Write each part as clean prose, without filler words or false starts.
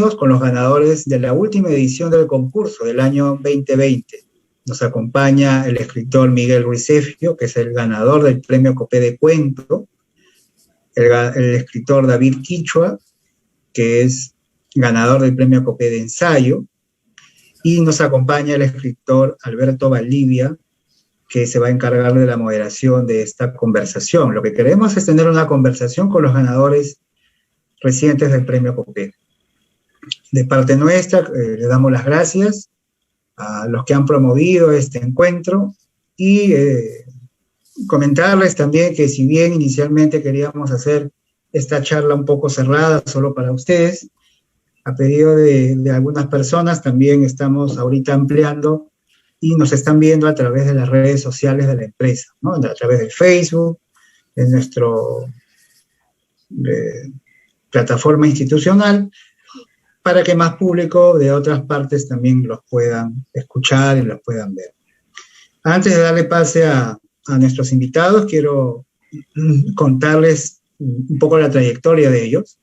comenzamos con los ganadores de la última edición del concurso del año 2020. Nos acompaña el escritor Miguel Ruizefio, que es el ganador del premio Copé de Cuento, el escritor David Quichua, que es ganador del premio Copé de Ensayo, y nos acompaña el escritor Alberto Valdivia, que se va a encargar de la moderación de esta conversación. Lo que queremos es tener una conversación con los ganadores recientes del premio Copé. De parte nuestra, le damos las gracias a los que han promovido este encuentro y comentarles también que si bien inicialmente queríamos hacer esta charla un poco cerrada, solo para ustedes, a pedido de algunas personas, también estamos ahorita ampliando y nos están viendo a través de las redes sociales de la empresa, ¿no? A través de Facebook, de nuestra plataforma institucional, para que más público de otras partes también los puedan escuchar y los puedan ver. Antes de darle pase a nuestros invitados, quiero contarles un poco la trayectoria de ellos.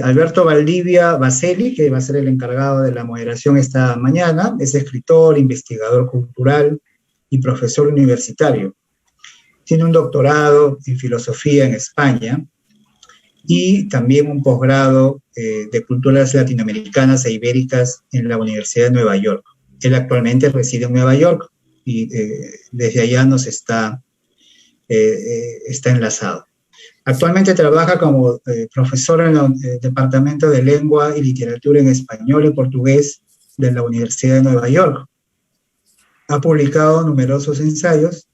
Alberto Valdivia Baceli, que va a ser el encargado de la moderación esta mañana, es escritor, investigador cultural y profesor universitario. Tiene un doctorado en filosofía en España y también un posgrado de culturas latinoamericanas e ibéricas en la Universidad de Nueva York. Él actualmente reside en Nueva York y desde allá nos está enlazado. Actualmente trabaja como profesor en el Departamento de Lengua y Literatura en Español y Portugués de la Universidad de Nueva York. Ha publicado numerosos ensayos,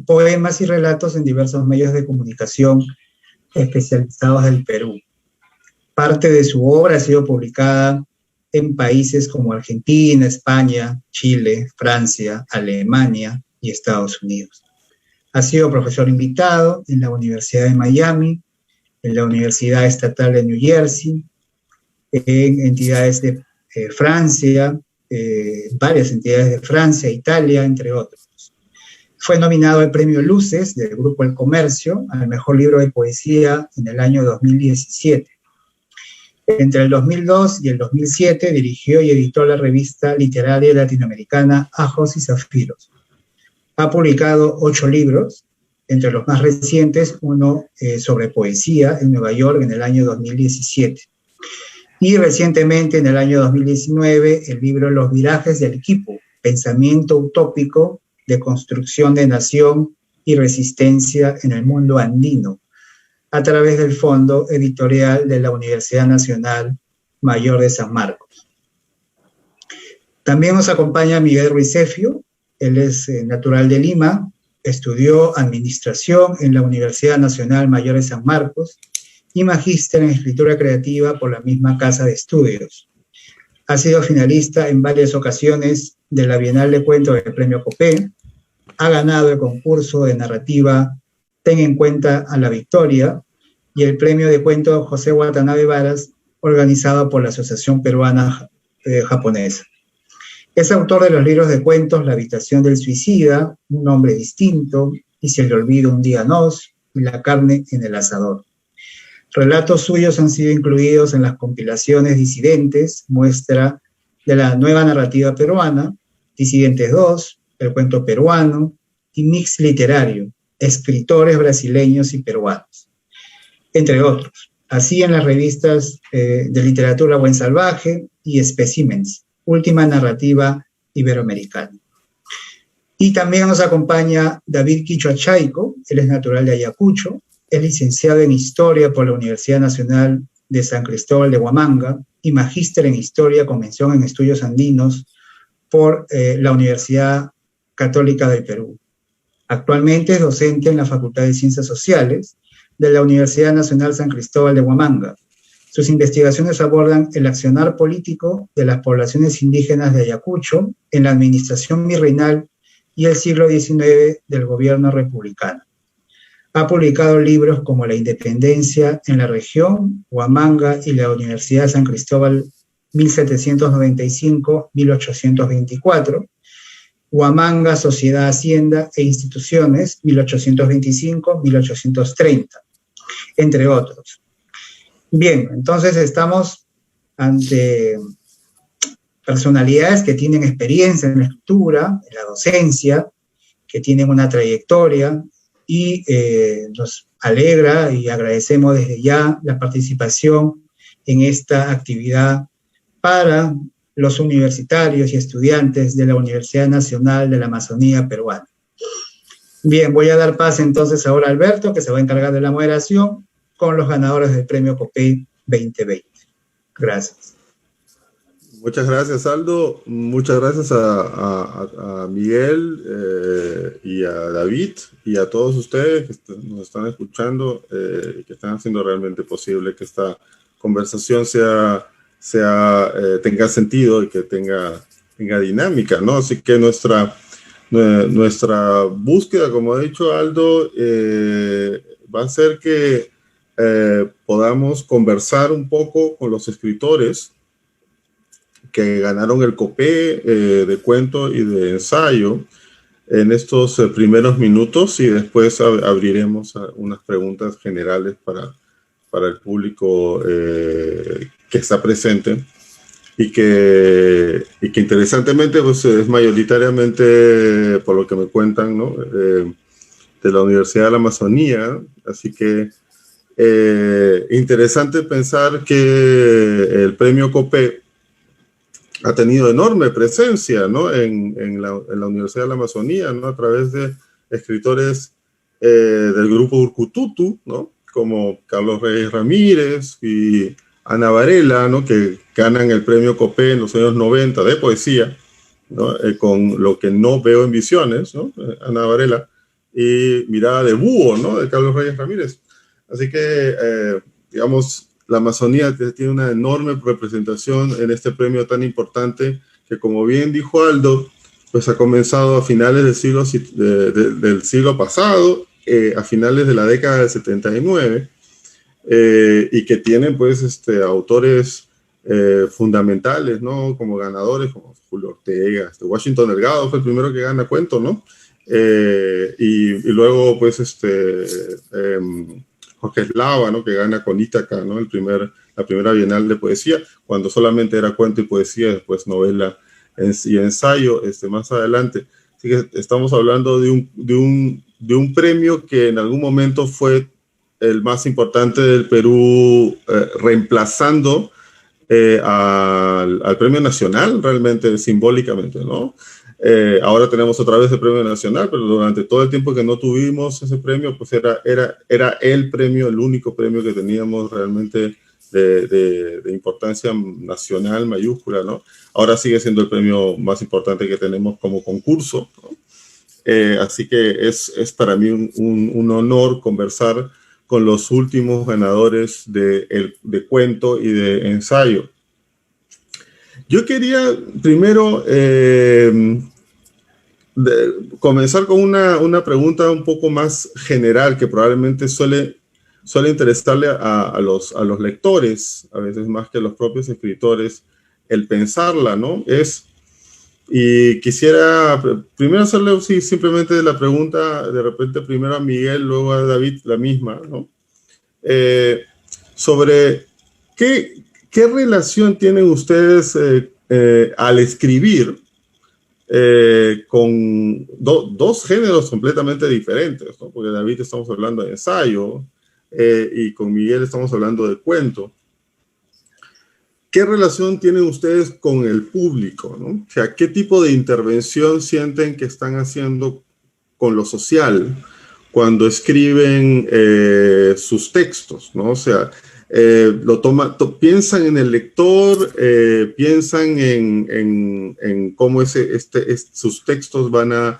poemas y relatos en diversos medios de comunicación especializados del Perú. Parte de su obra ha sido publicada en países como Argentina, España, Chile, Francia, Alemania y Estados Unidos. Ha sido profesor invitado en la Universidad de Miami, en la Universidad Estatal de New Jersey, en entidades de Francia, varias entidades de Francia, Italia, entre otros. Fue nominado al Premio Luces del Grupo El Comercio al mejor libro de poesía en el año 2017. Entre el 2002 y el 2007 dirigió y editó la revista literaria latinoamericana Ajos y Zafiros. Ha publicado 8 libros, entre los más recientes, uno sobre poesía en Nueva York en el año 2017. Y recientemente, en el año 2019, el libro Los virajes del Quipu, pensamiento utópico de construcción de nación y resistencia en el mundo andino, a través del Fondo Editorial de la Universidad Nacional Mayor de San Marcos. También nos acompaña Miguel Ruizefio. Él es natural de Lima, estudió Administración en la Universidad Nacional Mayor de San Marcos y magíster en Escritura Creativa por la misma casa de estudios. Ha sido finalista en varias ocasiones de la Bienal de Cuentos del Premio Copé, ha ganado el concurso de narrativa Ten en cuenta a la Victoria y el premio de cuento José Watanabe Varas, organizado por la Asociación Peruana Japonesa. Es autor de los libros de cuentos La habitación del suicida, Un hombre distinto, Y se le olvida un día nos, y La carne en el asador. Relatos suyos han sido incluidos en las compilaciones Disidentes, muestra de la nueva narrativa peruana, Disidentes 2, El cuento peruano, y Mix literario, Escritores brasileños y peruanos, entre otros. Así en las revistas de literatura Buen Salvaje y Specimens, última narrativa iberoamericana. Y también nos acompaña David Quichua Chaico, él es natural de Ayacucho, es licenciado en Historia por la Universidad Nacional de San Cristóbal de Huamanga y magíster en Historia con mención en Estudios Andinos por la Universidad Católica del Perú. Actualmente es docente en la Facultad de Ciencias Sociales de la Universidad Nacional San Cristóbal de Huamanga. Sus investigaciones abordan el accionar político de las poblaciones indígenas de Ayacucho en la administración virreinal y el siglo XIX del gobierno republicano. Ha publicado libros como La independencia en la región, Huamanga y la Universidad de San Cristóbal 1795-1824, Huamanga, Sociedad, Hacienda e Instituciones 1825-1830, entre otros. Bien, entonces estamos ante personalidades que tienen experiencia en la escritura, en la docencia, que tienen una trayectoria, y nos alegra y agradecemos desde ya la participación en esta actividad para los universitarios y estudiantes de la Universidad Nacional de la Amazonía Peruana. Bien, voy a dar pase entonces ahora a Alberto, que se va a encargar de la moderación con los ganadores del Premio COPEI 2020. Gracias. Muchas gracias, Aldo. Muchas gracias a Miguel y a David y a todos ustedes que nos están escuchando y que están haciendo realmente posible que esta conversación tenga sentido y que tenga dinámica, ¿no? Así que nuestra búsqueda, como ha dicho Aldo, va a ser que podamos conversar un poco con los escritores que ganaron el COPEI de cuento y de ensayo en estos primeros minutos, y después abriremos unas preguntas generales para el público que está presente y que interesantemente pues, es mayoritariamente, por lo que me cuentan, ¿no? De la Universidad de la Amazonía. Así que interesante pensar que el premio COPEI ha tenido enorme presencia, ¿no? en la Universidad de la Amazonía, ¿no? A través de escritores del grupo Urcututu, ¿no? Como Carlos Reyes Ramírez y Ana Varela, ¿no? Que ganan el premio COPEI en los años 90 de poesía, ¿no? Con Lo que no veo en visiones, ¿no? Ana Varela, y Mirada de búho, ¿no? De Carlos Reyes Ramírez. Así que, digamos, la Amazonía tiene una enorme representación en este premio tan importante que, como bien dijo Aldo, pues ha comenzado a finales del siglo pasado, a finales de la década del 79, y que tienen pues autores fundamentales, ¿no? Como ganadores, como Julio Ortega, Washington Delgado fue el primero que gana cuento, ¿no? Y luego pues Jorge Eslava, ¿no? Que gana con Ítaca, ¿no? La primera Bienal de Poesía, cuando solamente era cuento y poesía, después novela y ensayo más adelante. Así que estamos hablando de un premio que en algún momento fue el más importante del Perú, reemplazando al Premio Nacional, realmente simbólicamente, ¿no? Ahora tenemos otra vez el Premio Nacional, pero durante todo el tiempo que no tuvimos ese premio, pues era el premio, el único premio que teníamos realmente de importancia nacional mayúscula, ¿no? Ahora sigue siendo el premio más importante que tenemos como concurso, ¿no? Así que es para mí un honor conversar con los últimos ganadores de cuento y de ensayo. Yo quería primero comenzar con una pregunta un poco más general que probablemente suele interesarle a los lectores, a veces más que a los propios escritores, el pensarla, ¿no? Y quisiera primero hacerle simplemente la pregunta, de repente primero a Miguel, luego a David, la misma, ¿no? Sobre qué relación tienen ustedes al escribir con dos géneros completamente diferentes, ¿no? Porque David estamos hablando de ensayo y con Miguel estamos hablando de cuento. ¿Qué relación tienen ustedes con el público, ¿no? O sea, ¿qué tipo de intervención sienten que están haciendo con lo social cuando escriben sus textos, ¿no? O sea, piensan en el lector, piensan en cómo sus textos van a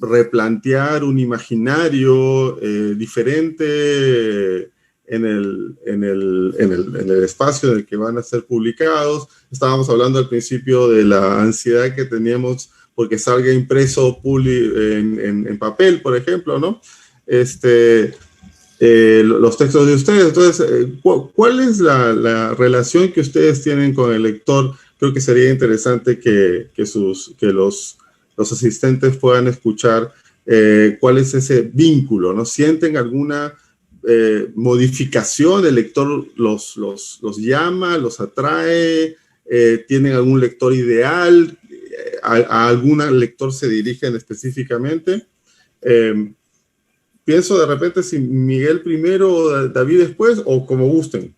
replantear un imaginario diferente en el espacio en el que van a ser publicados. Estábamos hablando al principio de la ansiedad que teníamos porque salga impreso en papel, por ejemplo, ¿no? Los textos de ustedes. Entonces, ¿cuál es la relación que ustedes tienen con el lector? Creo que sería interesante que los asistentes puedan escuchar cuál es ese vínculo, ¿no? ¿Sienten alguna modificación, el lector los llama, los atrae, tienen algún lector ideal, a algún lector se dirigen específicamente. Pienso de repente si Miguel primero, David después, o como gusten.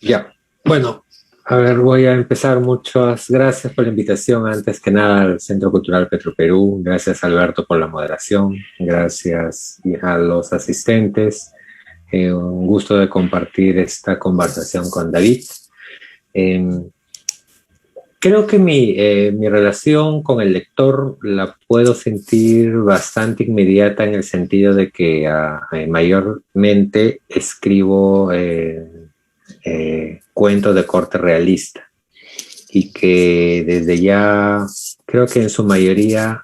Ya, bueno, a ver, voy a empezar. Muchas gracias por la invitación, antes que nada al Centro Cultural Petroperú. Gracias, Alberto, por la moderación. Gracias a los asistentes. Un gusto de compartir esta conversación con David. Creo que mi relación con el lector la puedo sentir bastante inmediata, en el sentido de que mayormente escribo cuentos de corte realista, y que desde ya creo que en su mayoría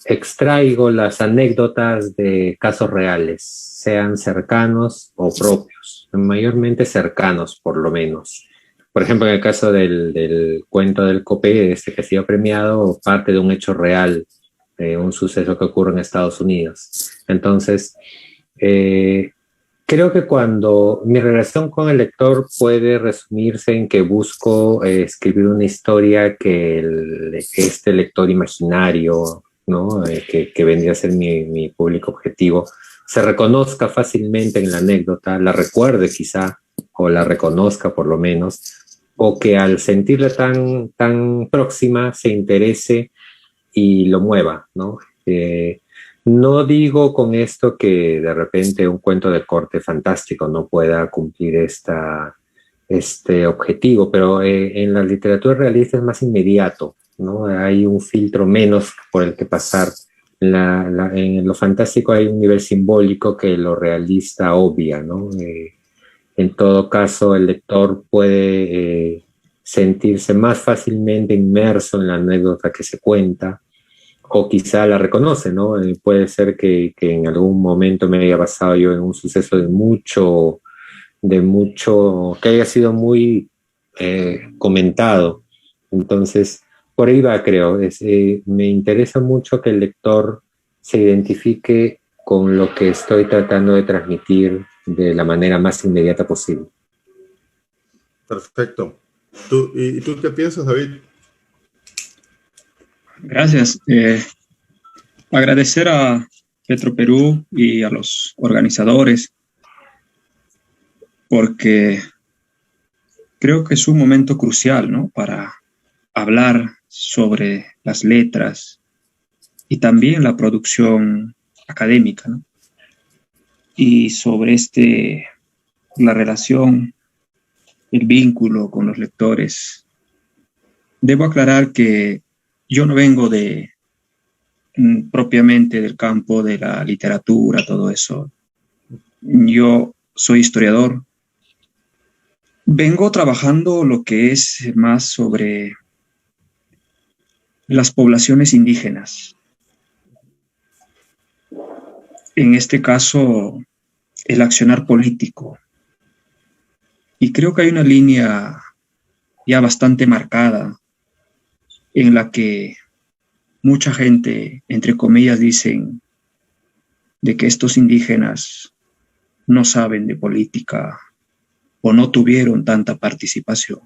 extraigo las anécdotas de casos reales, sean cercanos o propios, mayormente cercanos por lo menos. Por ejemplo, en el caso del cuento del Copé, que ha sido premiado, parte de un hecho real, un suceso que ocurre en Estados Unidos. Entonces, creo que cuando mi relación con el lector puede resumirse en que busco escribir una historia que este lector imaginario, ¿no? Que vendría a ser mi público objetivo, se reconozca fácilmente en la anécdota, la recuerde quizá, o la reconozca por lo menos, o que al sentirla tan próxima se interese y lo mueva, ¿no? No digo con esto que de repente un cuento de corte fantástico no pueda cumplir este objetivo, pero en la literatura realista es más inmediato, ¿no? Hay un filtro menos por el que pasar. En lo fantástico hay un nivel simbólico que lo realista obvia, ¿no? En todo caso, el lector puede sentirse más fácilmente inmerso en la anécdota que se cuenta, o quizá la reconoce, ¿no? Puede ser que en algún momento me haya basado yo en un suceso de mucho, que haya sido muy comentado. Entonces, por ahí va, creo. Me interesa mucho que el lector se identifique con lo que estoy tratando de transmitir de la manera más inmediata posible. Perfecto. ¿Y tú qué piensas, David? Gracias. Agradecer a Petroperú y a los organizadores, porque creo que es un momento crucial, ¿no?, para hablar sobre las letras y también la producción académica, ¿no?, y sobre la relación, el vínculo con los lectores. Debo aclarar que yo no vengo propiamente del campo de la literatura, todo eso. Yo soy historiador. Vengo trabajando lo que es más sobre las poblaciones indígenas. En este caso, el accionar político. Y creo que hay una línea ya bastante marcada en la que mucha gente, entre comillas, dicen de que estos indígenas no saben de política o no tuvieron tanta participación.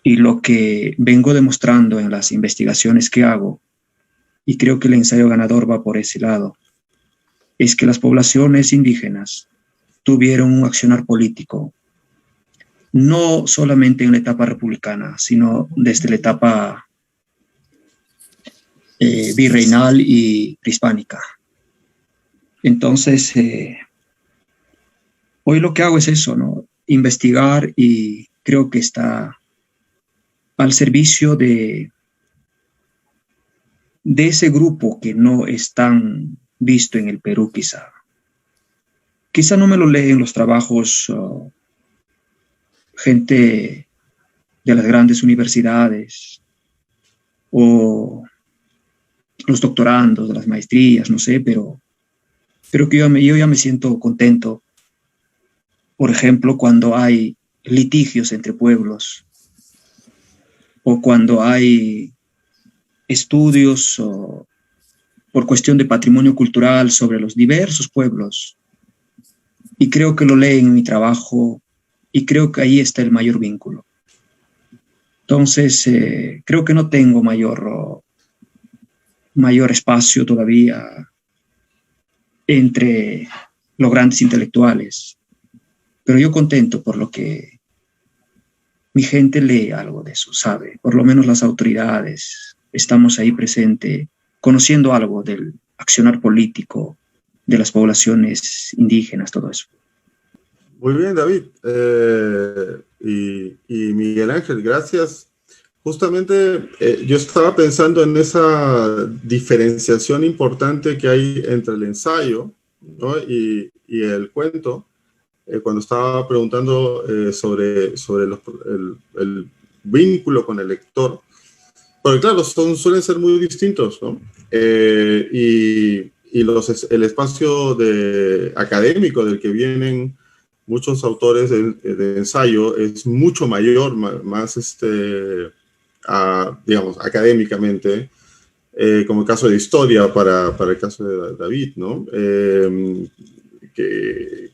Y lo que vengo demostrando en las investigaciones que hago, y creo que el ensayo ganador va por ese lado, es que las poblaciones indígenas tuvieron un accionar político, no solamente en la etapa republicana, sino desde la etapa virreinal y prehispánica. Entonces, hoy lo que hago es eso, ¿no?, investigar, y creo que está al servicio de ese grupo que no es tan visto en el Perú, quizá. Quizá no me lo leen los trabajos gente de las grandes universidades o los doctorandos de las maestrías, no sé, pero que yo ya me siento contento. Por ejemplo, cuando hay litigios entre pueblos, o cuando hay estudios por cuestión de patrimonio cultural sobre los diversos pueblos. Y creo que lo leen en mi trabajo y creo que ahí está el mayor vínculo. Entonces, creo que no tengo mayor espacio todavía entre los grandes intelectuales, pero yo contento por lo que mi gente lee algo de eso, sabe, por lo menos las autoridades, estamos ahí presentes, conociendo algo del accionar político de las poblaciones indígenas, todo eso. Muy bien, David. Y Miguel Ángel, gracias. Justamente yo estaba pensando en esa diferenciación importante que hay entre el ensayo, ¿no? y el cuento, cuando estaba preguntando sobre el vínculo con el lector, porque claro, suelen ser muy distintos, ¿no? Y el espacio académico del que vienen muchos autores de ensayo es mucho mayor, más digamos, académicamente, como el caso de historia para el caso de David, ¿no? Que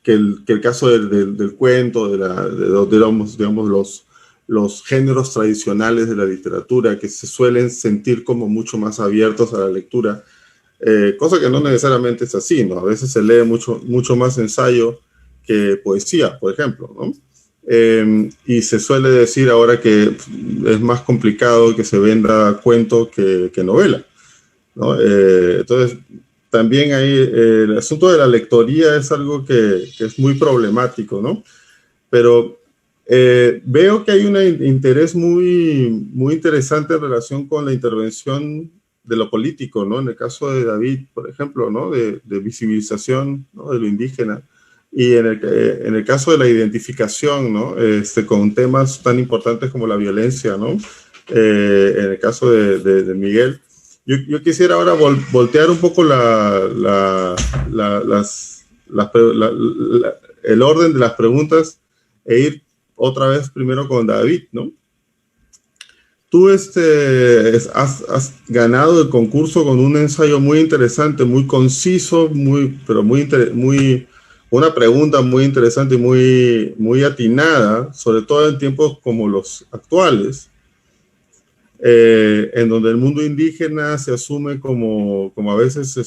el caso del cuento, digamos, los géneros tradicionales de la literatura que se suelen sentir como mucho más abiertos a la lectura, cosa que no necesariamente es así, ¿no? A veces se lee mucho más ensayo que poesía, por ejemplo, ¿no? Y se suele decir ahora que es más complicado que se venda cuento que novela, ¿no? Entonces, también ahí el asunto de la lectoría es algo que es muy problemático, ¿no? Pero veo que hay un interés muy, muy interesante en relación con la intervención de lo político, ¿no? En el caso de David, por ejemplo, ¿no? De visibilización, ¿no? De lo indígena. Y en el caso de la identificación, ¿no? Con temas tan importantes como la violencia, ¿no? En el caso de Miguel. Yo quisiera ahora voltear un poco el orden de las preguntas e ir otra vez primero con David, ¿no? Tú has ganado el concurso con un ensayo muy interesante, muy conciso, una pregunta muy interesante y muy atinada, sobre todo en tiempos como los actuales, en donde el mundo indígena se asume como a veces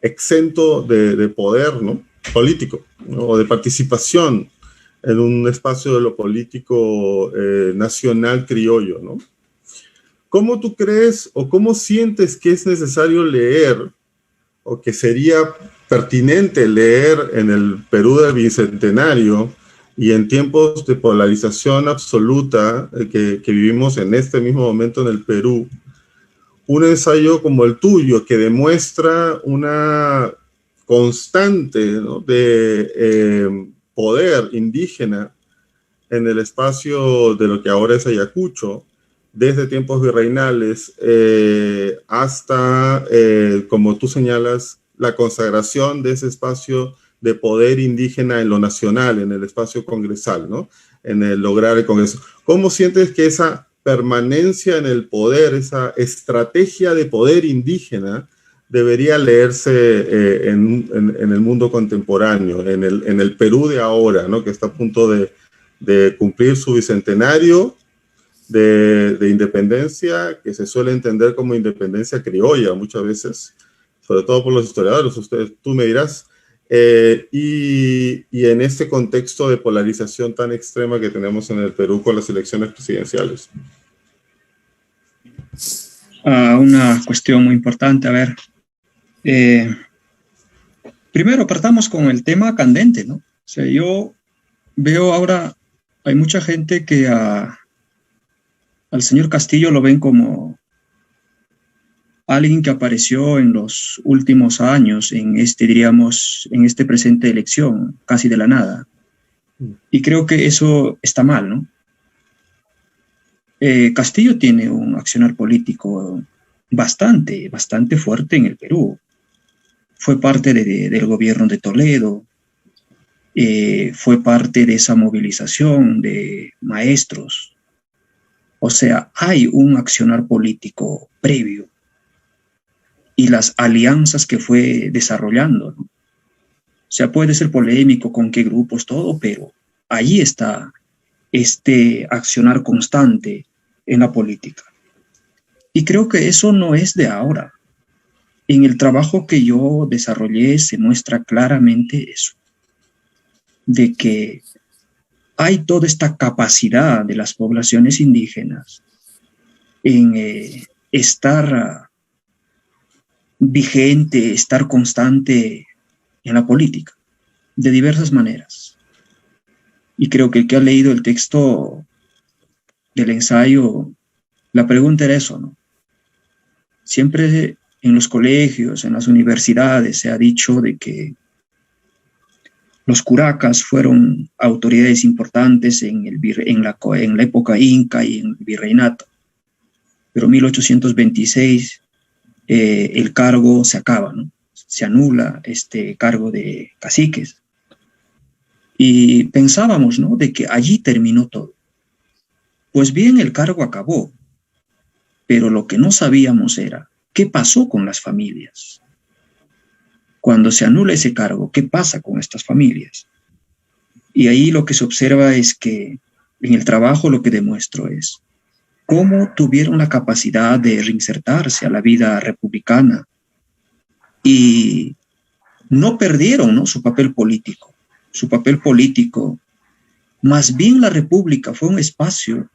exento de poder, ¿no? Político, ¿no? O de participación en un espacio de lo político nacional criollo, ¿no? ¿Cómo tú crees o cómo sientes que es necesario leer o que sería pertinente leer en el Perú del Bicentenario y en tiempos de polarización absoluta que vivimos en este mismo momento en el Perú, un ensayo como el tuyo que demuestra una constante, ¿no? de poder indígena en el espacio de lo que ahora es Ayacucho, desde tiempos virreinales hasta, como tú señalas, la consagración de ese espacio de poder indígena en lo nacional, en el espacio congresal, ¿no? En el lograr el Congreso. ¿Cómo sientes que esa permanencia en el poder, esa estrategia de poder indígena, debería leerse en el mundo contemporáneo, en el Perú de ahora, ¿no? Que está a punto de cumplir su bicentenario de independencia, que se suele entender como independencia criolla muchas veces, sobre todo por los historiadores, tú me dirás, y en este contexto de polarización tan extrema que tenemos en el Perú con las elecciones presidenciales. Una cuestión muy importante, a ver, primero partamos con el tema candente, ¿no? O sea, yo veo ahora, hay mucha gente que al señor Castillo lo ven como alguien que apareció en los últimos años en este presente elección, casi de la nada. Y creo que eso está mal, ¿no? Castillo tiene un accionar político bastante fuerte en el Perú. Fue parte del gobierno de Toledo, fue parte de esa movilización de maestros O sea, hay un accionar político previo y las alianzas que fue desarrollando, ¿no? O sea, puede ser polémico con qué grupos, todo, pero ahí está este accionar constante en la política. Y creo que eso no es de ahora. En el trabajo que yo desarrollé se muestra claramente eso, de que hay toda esta capacidad de las poblaciones indígenas en estar vigente, estar constante en la política, de diversas maneras. Y creo que el que ha leído el texto del ensayo, la pregunta era eso, ¿no? Siempre en los colegios, en las universidades, se ha dicho de que los curacas fueron autoridades importantes en la época inca y en el virreinato. Pero en 1826 el cargo se acaba, ¿no? Se anula este cargo de caciques. Y pensábamos, ¿no?, de que allí terminó todo. Pues bien, el cargo acabó, pero lo que no sabíamos era qué pasó con las familias. Cuando se anula ese cargo, ¿qué pasa con estas familias? Y ahí lo que se observa es que en el trabajo lo que demuestro es cómo tuvieron la capacidad de reinsertarse a la vida republicana y no perdieron, ¿no?, su papel político. Su papel político, más bien la República fue un espacio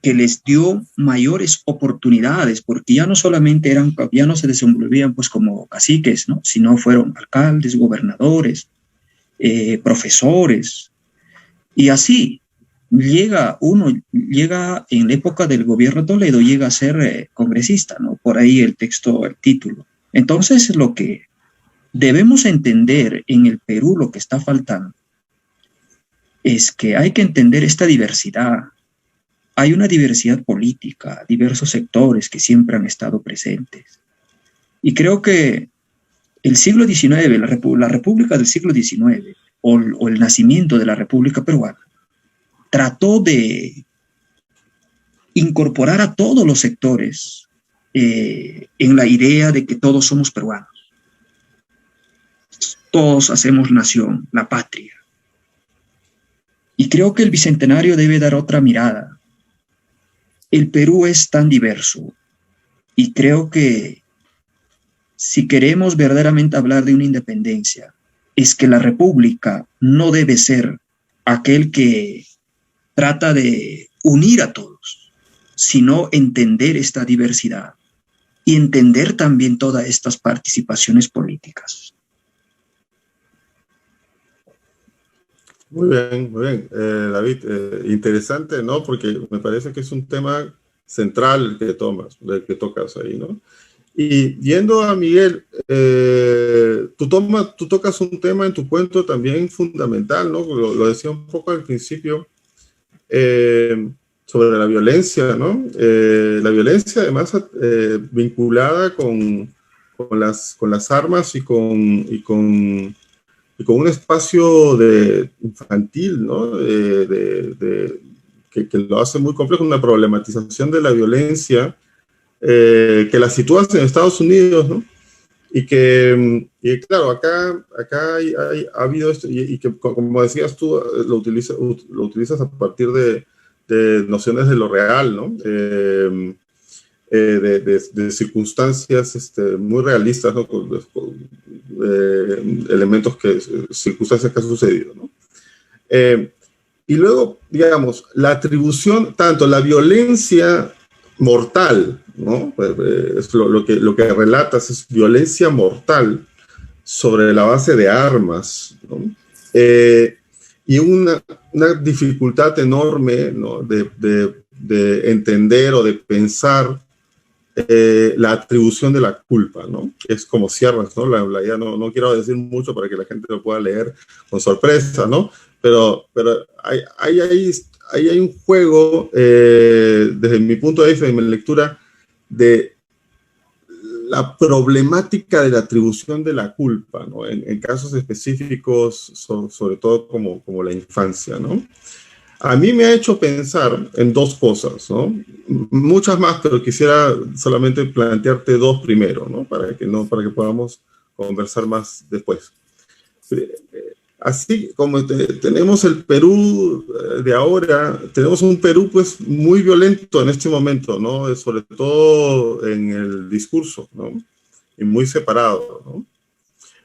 que les dio mayores oportunidades, porque ya no solamente ya no se desenvolvían pues como caciques, ¿no?, sino fueron alcaldes, gobernadores, profesores, y así llega en la época del gobierno de Toledo, llega a ser congresista, ¿no? Por ahí el texto, el título. Entonces, lo que debemos entender en el Perú, lo que está faltando, es que hay que entender esta diversidad. Hay una diversidad política, diversos sectores que siempre han estado presentes. Y creo que el siglo XIX, la República del siglo XIX, o el nacimiento de la República Peruana, trató de incorporar a todos los sectores en la idea de que todos somos peruanos. Todos hacemos nación, la patria. Y creo que el Bicentenario debe dar otra mirada. El Perú es tan diverso y creo que si queremos verdaderamente hablar de una independencia, es que la República no debe ser aquel que trata de unir a todos, sino entender esta diversidad y entender también todas estas participaciones políticas. Muy bien, David. Interesante, ¿no? Porque me parece que es un tema central el que tocas ahí, ¿no? Y yendo a Miguel, tú tocas un tema en tu cuento también fundamental, ¿no? Lo decía un poco al principio, sobre la violencia, ¿no? La violencia además vinculada con las armas y con un espacio infantil, ¿no? Que lo hace muy complejo, una problematización de la violencia que la sitúas en Estados Unidos, ¿no? Y claro, acá ha habido esto, y que, como decías tú, lo utilizas a partir de nociones de lo real, ¿no? De circunstancias muy realistas, ¿no? Circunstancias que han sucedido, ¿no? Y luego, digamos, la atribución, tanto la violencia mortal, ¿no? Es lo que relatas es violencia mortal sobre la base de armas, ¿no? Y una dificultad enorme, ¿no?, de entender o de pensar la atribución de la culpa, ¿no? Es como cierras, ¿no? Ya no quiero decir mucho para que la gente lo pueda leer con sorpresa, ¿no? Pero hay un juego, desde mi punto de vista y mi lectura, de la problemática de la atribución de la culpa, ¿no? En casos específicos, sobre todo como la infancia, ¿no? a mí me ha hecho pensar en dos cosas, ¿no? Muchas más, pero quisiera solamente plantearte dos primero, ¿no? Para que podamos conversar más después. Así como tenemos el Perú de ahora, tenemos un Perú pues muy violento en este momento, ¿no? Sobre todo en el discurso, ¿no? Y muy separado, ¿no?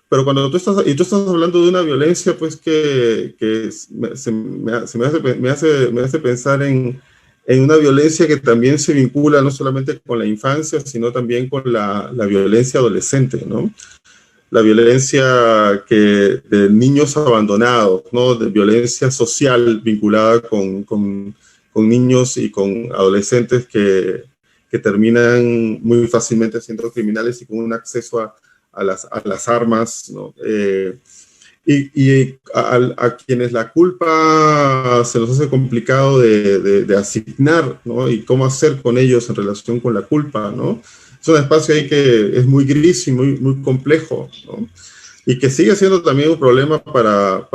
Pero cuando tú estás hablando de una violencia, pues que me hace pensar en una violencia que también se vincula no solamente con la infancia, sino también con la violencia adolescente, ¿no? La violencia de niños abandonados, ¿no? De violencia social vinculada con niños y con adolescentes que terminan muy fácilmente siendo criminales y con un acceso a las armas, ¿no? A quienes la culpa se nos hace complicado de asignar, ¿no? Y cómo hacer con ellos en relación con la culpa, ¿no? Es un espacio ahí que es muy gris y muy complejo, ¿no? Y que sigue siendo también un problema para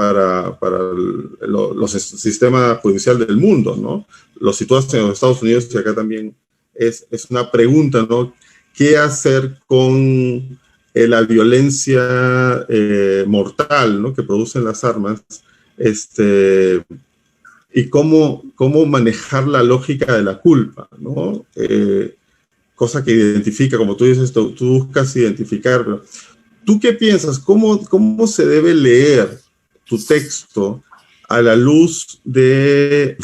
los sistemas judiciales del mundo, ¿no? Los situados en los Estados Unidos y acá también es una pregunta, ¿no? ¿Qué hacer con la violencia mortal, ¿no? Que producen las armas? Y cómo manejar la lógica de la culpa, ¿no? Cosa que identifica, como tú dices, tú buscas identificar. ¿Tú qué piensas? ¿Cómo se debe leer tu texto a la luz de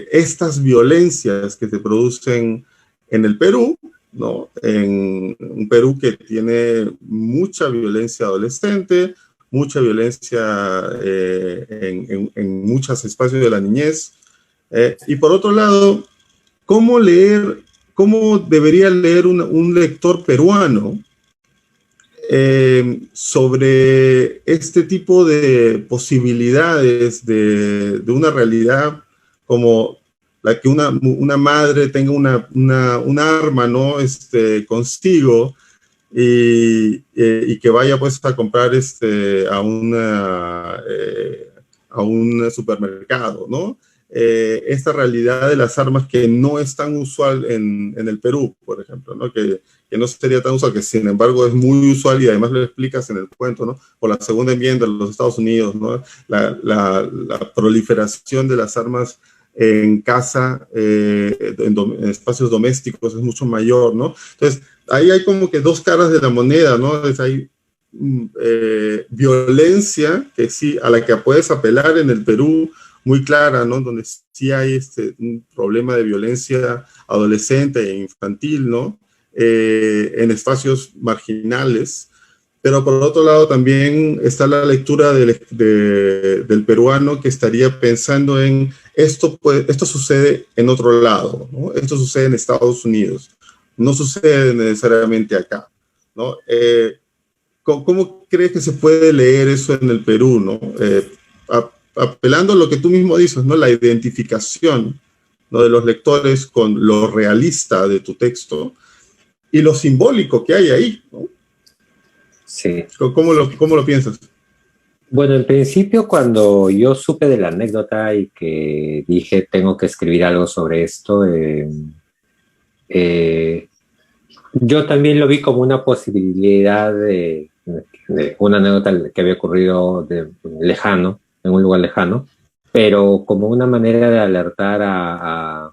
estas violencias que se producen en el Perú, ¿no? En un Perú que tiene mucha violencia adolescente, mucha violencia en muchos espacios de la niñez. Y por otro lado, ¿cómo debería leer un lector peruano sobre este tipo de posibilidades de una realidad como la que una madre tenga un arma, ¿no? Consigo y que vaya pues a comprar a un supermercado, ¿no? Esta realidad de las armas que no es tan usual en el Perú, por ejemplo, ¿no? Que no sería tan usual, que sin embargo es muy usual y además lo explicas en el cuento, ¿no? Por la segunda enmienda de los Estados Unidos, ¿no? La proliferación de las armas en casa, en espacios domésticos es mucho mayor, ¿no? Entonces, ahí hay como que dos caras de la moneda, ¿no? Hay violencia que sí, a la que puedes apelar en el Perú, muy clara, ¿no? Donde sí hay un problema de violencia adolescente e infantil, ¿no? En espacios marginales, pero por otro lado también está la lectura del peruano que estaría pensando en esto sucede en otro lado, ¿no? Esto sucede en Estados Unidos, no sucede necesariamente acá, ¿no? ¿Cómo crees que se puede leer eso en el Perú, ¿no? Apelando a lo que tú mismo dices, ¿no? La identificación, ¿no? De los lectores con lo realista de tu texto y lo simbólico que hay ahí, ¿no? Sí. ¿Cómo lo piensas? Bueno, en principio cuando yo supe de la anécdota y que dije tengo que escribir algo sobre esto, yo también lo vi como una posibilidad de una anécdota que había ocurrido lejano, en un lugar lejano, pero como una manera de alertar a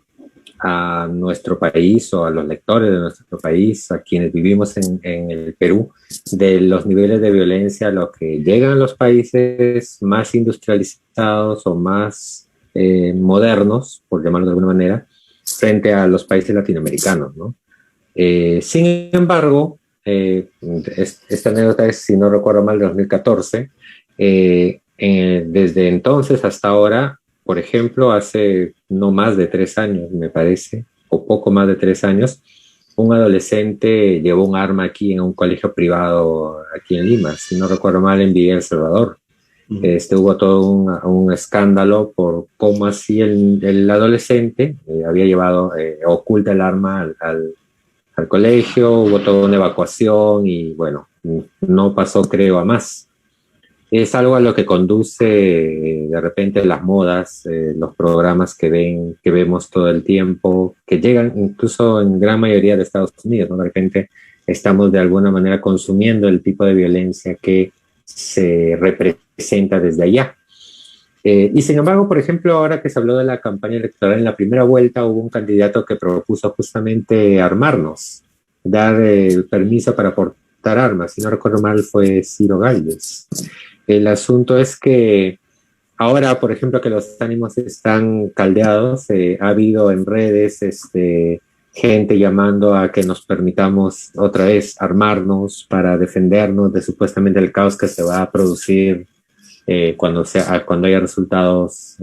nuestro país o a los lectores de nuestro país, a quienes vivimos en el Perú, de los niveles de violencia a los que llegan los países más industrializados o más modernos, por llamarlo de alguna manera, frente a los países latinoamericanos, ¿no? Sin embargo, esta anécdota es, si no recuerdo mal, de 2014. Desde entonces hasta ahora, por ejemplo, hace no más de 3 años, me parece, o poco más de 3 años, un adolescente llevó un arma aquí en un colegio privado aquí en Lima, si no recuerdo mal, en Villa El Salvador. Hubo todo un escándalo por cómo así el adolescente había llevado oculta el arma al colegio, hubo toda una evacuación y bueno, no pasó creo a más. Es algo a lo que conduce de repente las modas, los programas que vemos todo el tiempo, que llegan incluso en gran mayoría de Estados Unidos, ¿no? De repente estamos de alguna manera consumiendo el tipo de violencia que se representa desde allá. Y sin embargo, por ejemplo, ahora que se habló de la campaña electoral, en la primera vuelta hubo un candidato que propuso justamente armarnos, dar el permiso para portar armas. Si no recuerdo mal, fue Ciro Galvez. El asunto es que ahora, por ejemplo, que los ánimos están caldeados, ha habido en redes gente llamando a que nos permitamos otra vez armarnos para defendernos de supuestamente el caos que se va a producir cuando haya resultados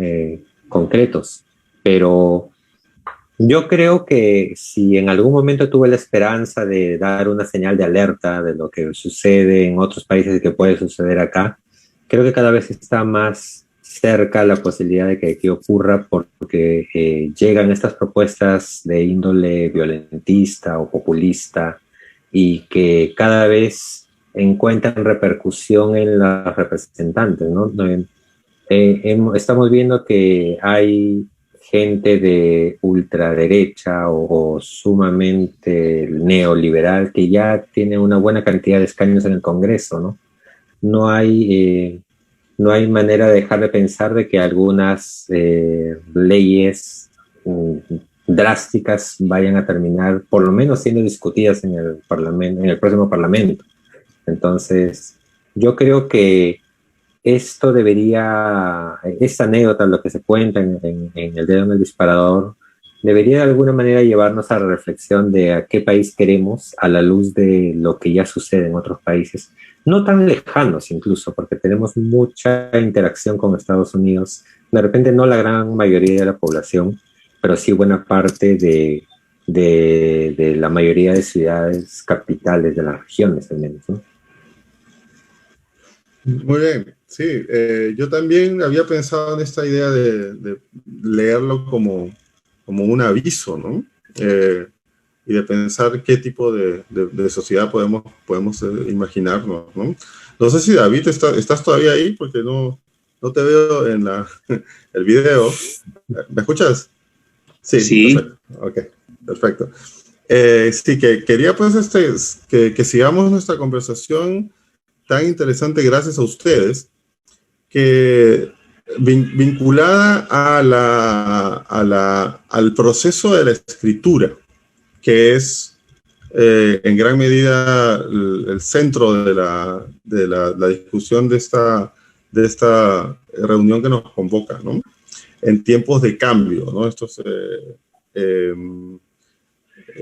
concretos. Pero yo creo que si en algún momento tuve la esperanza de dar una señal de alerta de lo que sucede en otros países y que puede suceder acá, creo que cada vez está más cerca la posibilidad de que ocurra, porque llegan estas propuestas de índole violentista o populista y que cada vez encuentran repercusión en los representantes, ¿no? Estamos viendo que hay gente de ultraderecha o sumamente neoliberal que ya tiene una buena cantidad de escaños en el Congreso, ¿no? No hay manera de dejar de pensar de que algunas leyes drásticas vayan a terminar, por lo menos siendo discutidas en el parlamento, en el próximo parlamento. Entonces, yo creo que esta anécdota, lo que se cuenta en El dedo en el disparador, debería de alguna manera llevarnos a la reflexión de a qué país queremos a la luz de lo que ya sucede en otros países, no tan lejanos incluso, porque tenemos mucha interacción con Estados Unidos, de repente no la gran mayoría de la población, pero sí buena parte de la mayoría de ciudades capitales de las regiones, al menos, ¿no? Muy bien, sí, yo también había pensado en esta idea de leerlo como un aviso, ¿no? Y de pensar qué tipo de sociedad podemos imaginarnos, ¿no? No sé si David estás todavía ahí, porque no te veo en el video. ¿Me escuchas? Sí. Perfecto. Ok, perfecto. Sí, que quería pues que sigamos nuestra conversación tan interesante gracias a ustedes, que vinculada al proceso de la escritura, que es en gran medida el centro de la discusión de esta reunión que nos convoca, ¿no? En tiempos de cambio, ¿no?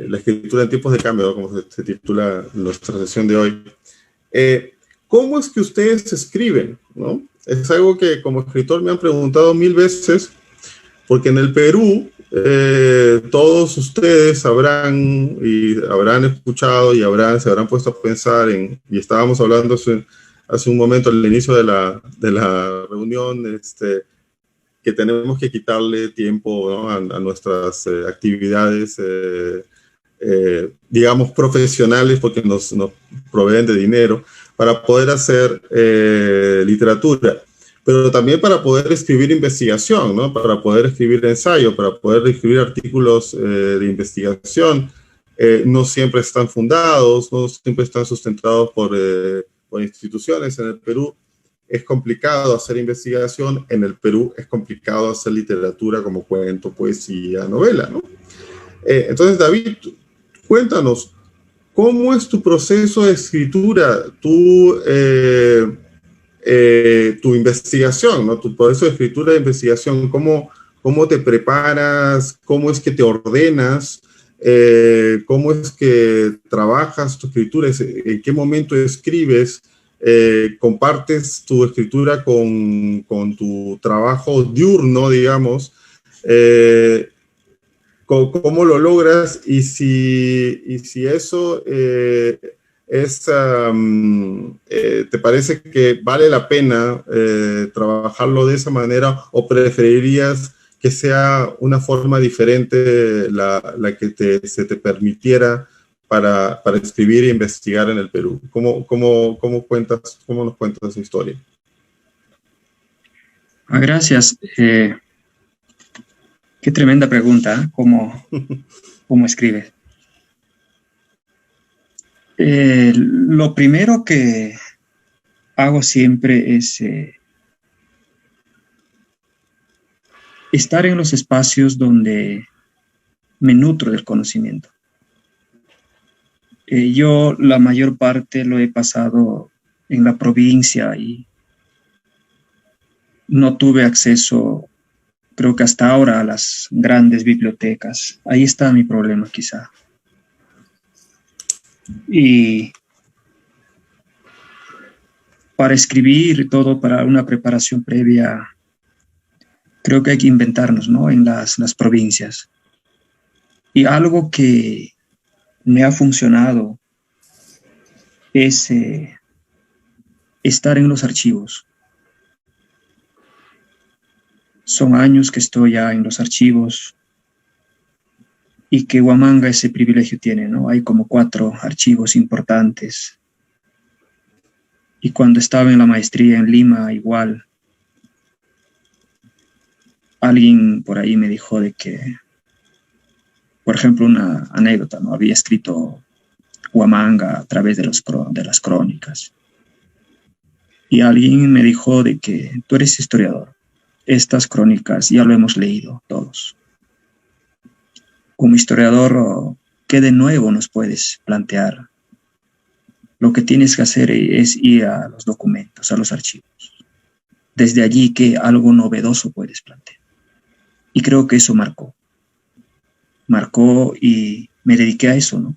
La escritura en tiempos de cambio, ¿no? Como se titula nuestra sesión de hoy. ¿Cómo es que ustedes escriben, ¿no? Es algo que como escritor me han preguntado 1000 veces, porque en el Perú todos ustedes habrán escuchado y se habrán puesto a pensar y estábamos hablando hace un momento al inicio de la reunión, que tenemos que quitarle tiempo, ¿no? a nuestras actividades, digamos, profesionales, porque nos proveen de dinero, para poder hacer literatura, pero también para poder escribir investigación, ¿no? Para poder escribir ensayo, para poder escribir artículos de investigación. No siempre están fundados, no siempre están sustentados por instituciones. En el Perú es complicado hacer investigación, en el Perú es complicado hacer literatura como cuento, poesía, novela, ¿no? Entonces, David, cuéntanos, ¿cómo es tu proceso de escritura, tu investigación, ¿no? Tu proceso de escritura e investigación? ¿Cómo te preparas? ¿Cómo es que te ordenas? ¿Cómo es que trabajas tu escritura? ¿En qué momento escribes? ¿Compartes tu escritura con tu trabajo diurno, digamos? ¿Cómo lo logras? Y si eso ¿te parece que vale la pena trabajarlo de esa manera, o preferirías que sea una forma diferente la que se te permitiera para escribir e investigar en el Perú? ¿Cómo nos cuentas esa historia? Gracias. Qué tremenda pregunta, ¿eh? ¿Cómo escribes? Lo primero que hago siempre es estar en los espacios donde me nutro del conocimiento. Yo la mayor parte lo he pasado en la provincia y no tuve acceso, creo que hasta ahora, a las grandes bibliotecas. Ahí está mi problema, quizá. Y para escribir todo, para una preparación previa, creo que hay que inventarnos, ¿no? En las provincias. Y algo que me ha funcionado es estar en los archivos. Son años que estoy ya en los archivos y que Huamanga ese privilegio tiene, ¿no? Hay como 4 archivos importantes. Y cuando estaba en la maestría en Lima, igual, alguien por ahí me dijo de que, por ejemplo, una anécdota, ¿no? Había escrito Huamanga a través de las crónicas. Y alguien me dijo de que tú eres historiador. Estas crónicas ya lo hemos leído todos. Como historiador, ¿qué de nuevo nos puedes plantear? Lo que tienes que hacer es ir a los documentos, a los archivos. Desde allí, ¿qué algo novedoso puedes plantear? Y creo que eso marcó y me dediqué a eso, ¿no?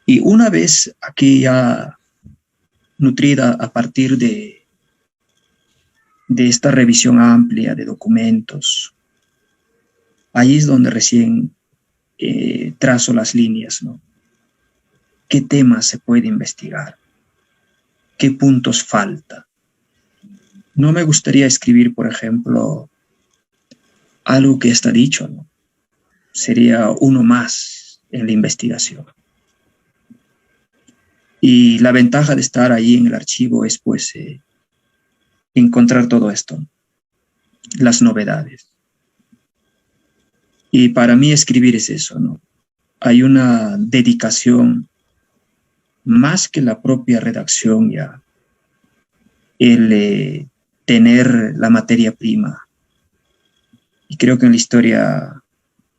Y una vez aquí ya nutrida a partir de esta revisión amplia de documentos, ahí es donde recién trazo las líneas, ¿no? ¿Qué temas se puede investigar? ¿Qué puntos falta? No me gustaría escribir, por ejemplo, algo que está dicho, ¿no? Sería uno más en la investigación. Y la ventaja de estar ahí en el archivo es, pues, encontrar todo esto, las novedades. Y para mí escribir es eso, ¿no? Hay una dedicación más que la propia redacción ya, el tener la materia prima. Y creo que en la historia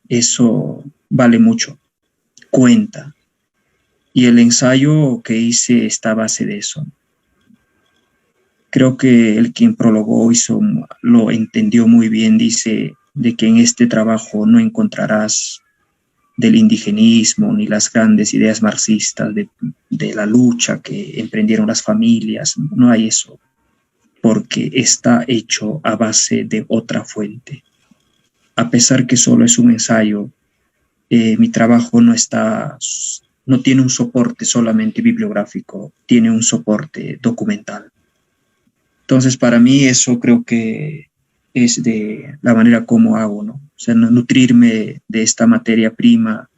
eso vale mucho, cuenta. Y el ensayo que hice está a base de eso. Creo que el quien prologó lo entendió muy bien, dice de que en este trabajo no encontrarás del indigenismo ni las grandes ideas marxistas de la lucha que emprendieron las familias. No hay eso, porque está hecho a base de otra fuente. A pesar que solo es un ensayo, mi trabajo no tiene un soporte solamente bibliográfico, tiene un soporte documental. Entonces, para mí eso creo que es de la manera como hago, ¿no? O sea, nutrirme de esta materia prima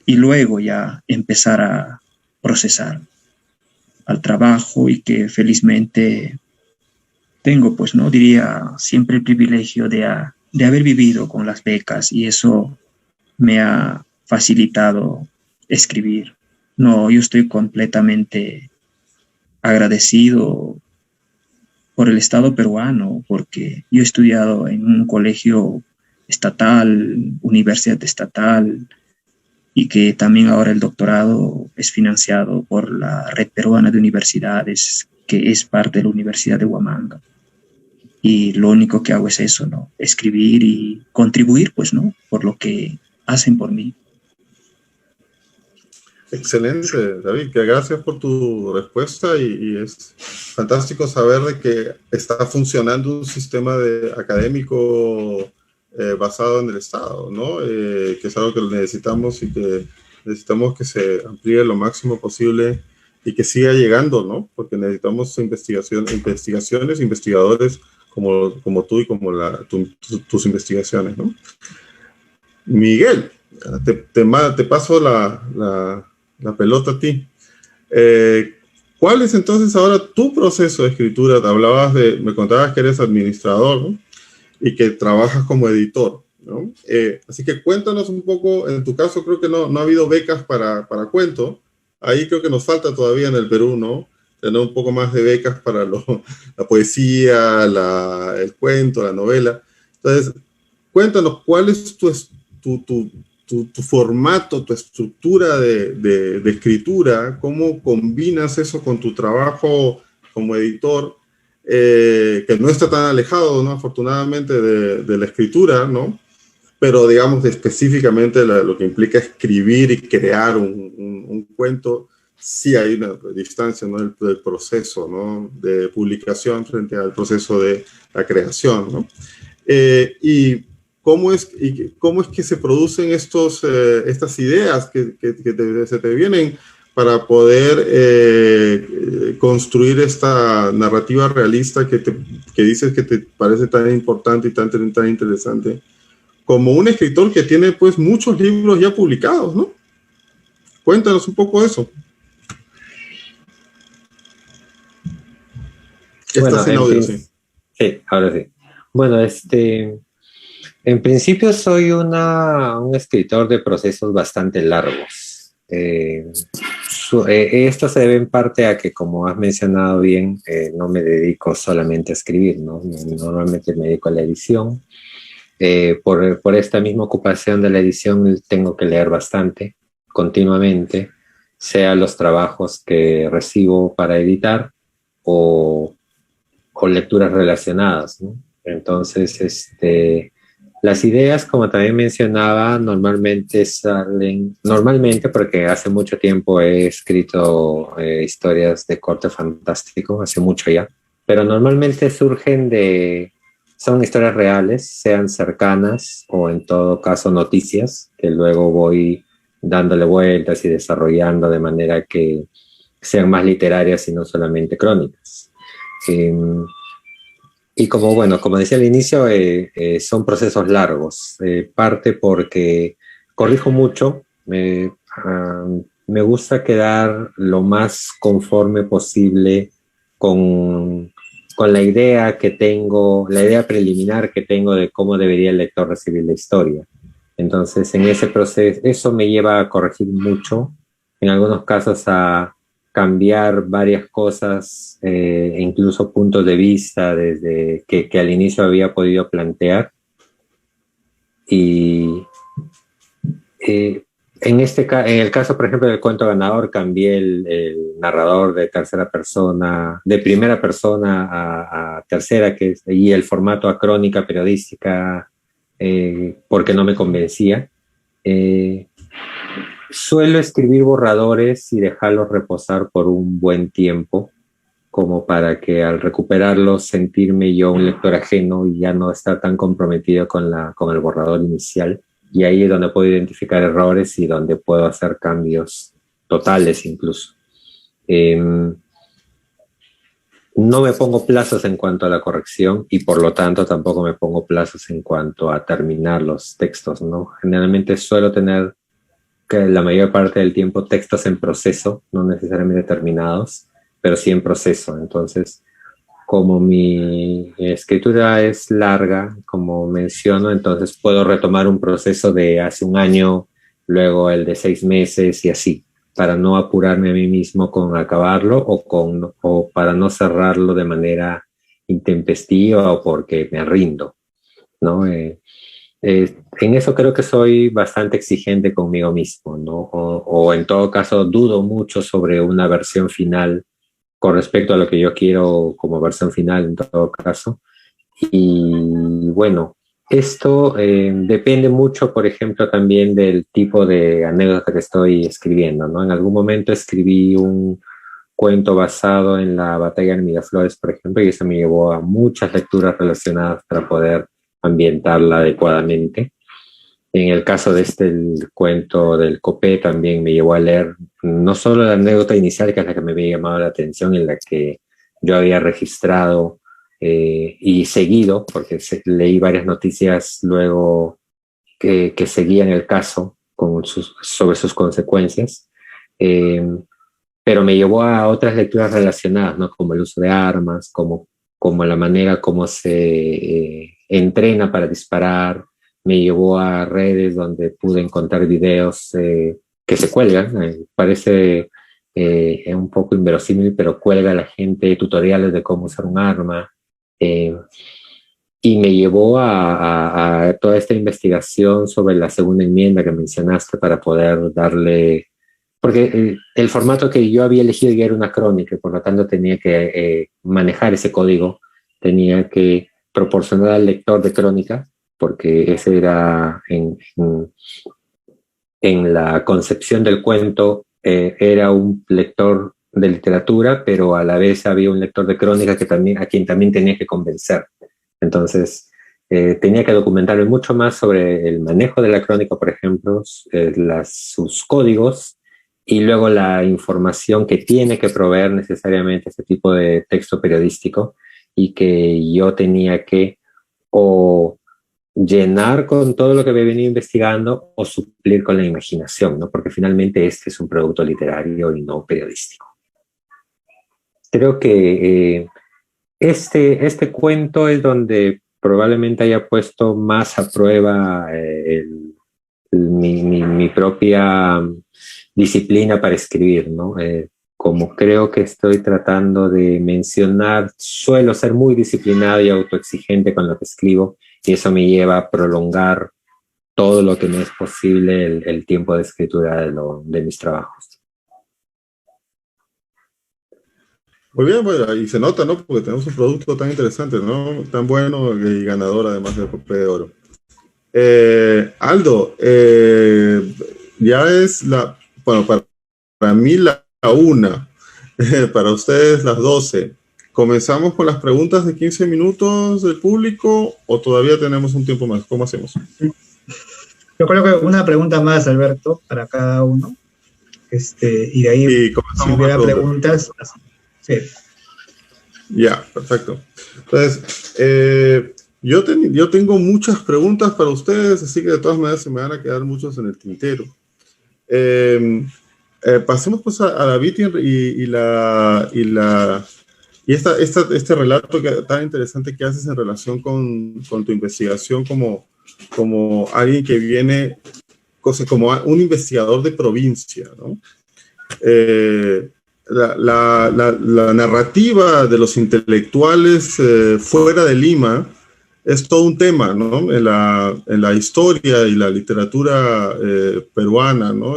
y luego ya empezar a procesar al trabajo, y que felizmente tengo, pues, no diría siempre el privilegio de haber vivido con las becas, y eso me ha facilitado escribir. No, yo estoy completamente agradecido por el Estado peruano, porque yo he estudiado en un colegio estatal, universidad estatal, y que también ahora el doctorado es financiado por la Red Peruana de Universidades, que es parte de la Universidad de Huamanga. Y lo único que hago es eso, ¿no? Escribir y contribuir, pues, ¿no? Por lo que hacen por mí. Excelente, David, que gracias por tu respuesta, y es fantástico saber de que está funcionando un sistema académico basado en el Estado, ¿no? Que es algo que necesitamos, y que necesitamos que se amplíe lo máximo posible y que siga llegando, ¿no? Porque necesitamos investigaciones, investigadores como tú y como tus investigaciones, ¿no? Miguel, te paso la pelota a ti. ¿Cuál es entonces ahora tu proceso de escritura? Me contabas que eres administrador, ¿no? Y que trabajas como editor, ¿no? Así que cuéntanos un poco, en tu caso creo que no ha habido becas para cuento, ahí creo que nos falta todavía en el Perú, ¿no? Tener un poco más de becas para la poesía, el cuento, la novela. Entonces, cuéntanos, ¿cuál es tu formato, tu estructura de escritura? ¿Cómo combinas eso con tu trabajo como editor? Que no está tan alejado, ¿no? Afortunadamente, de la escritura, ¿no? Pero, digamos, específicamente lo que implica escribir y crear un cuento, sí hay una distancia, ¿no? Del proceso, ¿no? De publicación frente al proceso de la creación, ¿no? Y cómo es que se producen estas ideas que se te vienen para poder construir esta narrativa realista que dices que te parece tan importante y tan interesante, como un escritor que tiene pues muchos libros ya publicados, ¿no? Cuéntanos un poco de eso. Bueno, Estás en audio, sí. Sí, ahora sí. Bueno, en principio soy un escritor de procesos bastante largos. Esto se debe en parte a que, como has mencionado bien, no me dedico solamente a escribir, ¿no? Normalmente me dedico a la edición. Por esta misma ocupación de la edición tengo que leer bastante, continuamente, sea los trabajos que recibo para editar o lecturas relacionadas, ¿no? Entonces, las ideas, como también mencionaba, normalmente porque hace mucho tiempo he escrito historias de corte fantástico, hace mucho ya, pero normalmente son historias reales, sean cercanas o en todo caso noticias, que luego voy dándole vueltas y desarrollando de manera que sean más literarias y no solamente crónicas. Y como decía al inicio, son procesos largos, parte porque corrijo mucho, me gusta quedar lo más conforme posible con la idea que tengo, la idea preliminar que tengo de cómo debería el lector recibir la historia. Entonces, en ese proceso, eso me lleva a corregir mucho, en algunos casos a cambiar varias cosas, incluso puntos de vista desde que al inicio había podido plantear. Y en el caso, por ejemplo, del cuento ganador, cambié el narrador de primera persona a tercera, y el formato a crónica periodística, porque no me convencía. Suelo escribir borradores y dejarlos reposar por un buen tiempo, como para que al recuperarlos sentirme yo un lector ajeno y ya no estar tan comprometido con el borrador inicial. Y ahí es donde puedo identificar errores y donde puedo hacer cambios totales incluso. No me pongo plazos en cuanto a la corrección y por lo tanto tampoco me pongo plazos en cuanto a terminar los textos, ¿no? Generalmente suelo tener que la mayor parte del tiempo textos en proceso, no necesariamente terminados, pero sí en proceso. Entonces, como mi escritura es larga, como menciono, entonces puedo retomar un proceso de hace un año, luego el de 6 meses y así, para no apurarme a mí mismo con acabarlo o para no cerrarlo de manera intempestiva o porque me rindo, ¿no? En eso creo que soy bastante exigente conmigo mismo, ¿no? O en todo caso dudo mucho sobre una versión final con respecto a lo que yo quiero como versión final en todo caso. Y bueno, esto depende mucho, por ejemplo, también del tipo de anécdota que estoy escribiendo, ¿no? En algún momento escribí un cuento basado en la batalla de Miraflores, por ejemplo, y eso me llevó a muchas lecturas relacionadas para poder ambientarla adecuadamente. En el caso de el cuento del Copé también me llevó a leer no solo la anécdota inicial, que es la que me había llamado la atención, en la que yo había registrado y seguido, porque leí varias noticias luego que seguían el caso sobre sus consecuencias, pero me llevó a otras lecturas relacionadas, ¿no? Como el uso de armas, como la manera como se entrena para disparar. Me llevó a redes donde pude encontrar videos que se cuelgan. Parece un poco inverosímil, pero cuelga la gente tutoriales de cómo usar un arma. Y me llevó a toda esta investigación sobre la segunda enmienda que mencionaste para poder darle... Porque el formato que yo había elegido ya era una crónica, y por lo tanto tenía que manejar ese código, tenía que proporcionar al lector de crónica, porque ese era en la concepción del cuento, era un lector de literatura, pero a la vez había un lector de crónica a quien también tenía que convencer. Entonces, tenía que documentarme mucho más sobre el manejo de la crónica, por ejemplo, sus códigos, y luego la información que tiene que proveer necesariamente este tipo de texto periodístico, y que yo tenía que o llenar con todo lo que había venido investigando o suplir con la imaginación, ¿no? Porque finalmente este es un producto literario y no periodístico. Creo que este cuento es donde probablemente haya puesto más a prueba mi propia disciplina para escribir, ¿no? Como creo que estoy tratando de mencionar, suelo ser muy disciplinado y autoexigente con lo que escribo, y eso me lleva a prolongar todo lo que me es posible el tiempo de escritura de mis trabajos. Muy bien, bueno, y se nota, ¿no? Porque tenemos un producto tan interesante, ¿no? Tan bueno y ganador, además del Cope de Oro. Aldo, ya es bueno, para mí la 1, para ustedes las 12. ¿Comenzamos con las preguntas de 15 minutos del público o todavía tenemos un tiempo más? ¿Cómo hacemos? Yo creo que una pregunta más, Alberto, para cada uno. Y de ahí, si hubiera preguntas, sí. Ya, perfecto. Entonces, yo tengo muchas preguntas para ustedes, así que de todas maneras se me van a quedar muchos en el tintero. Pasemos pues a David y este relato tan interesante que haces en relación con tu investigación como alguien que viene, como un investigador de provincia, ¿no? La narrativa de los intelectuales fuera de Lima es todo un tema, ¿no? En la historia y la literatura peruana, ¿no?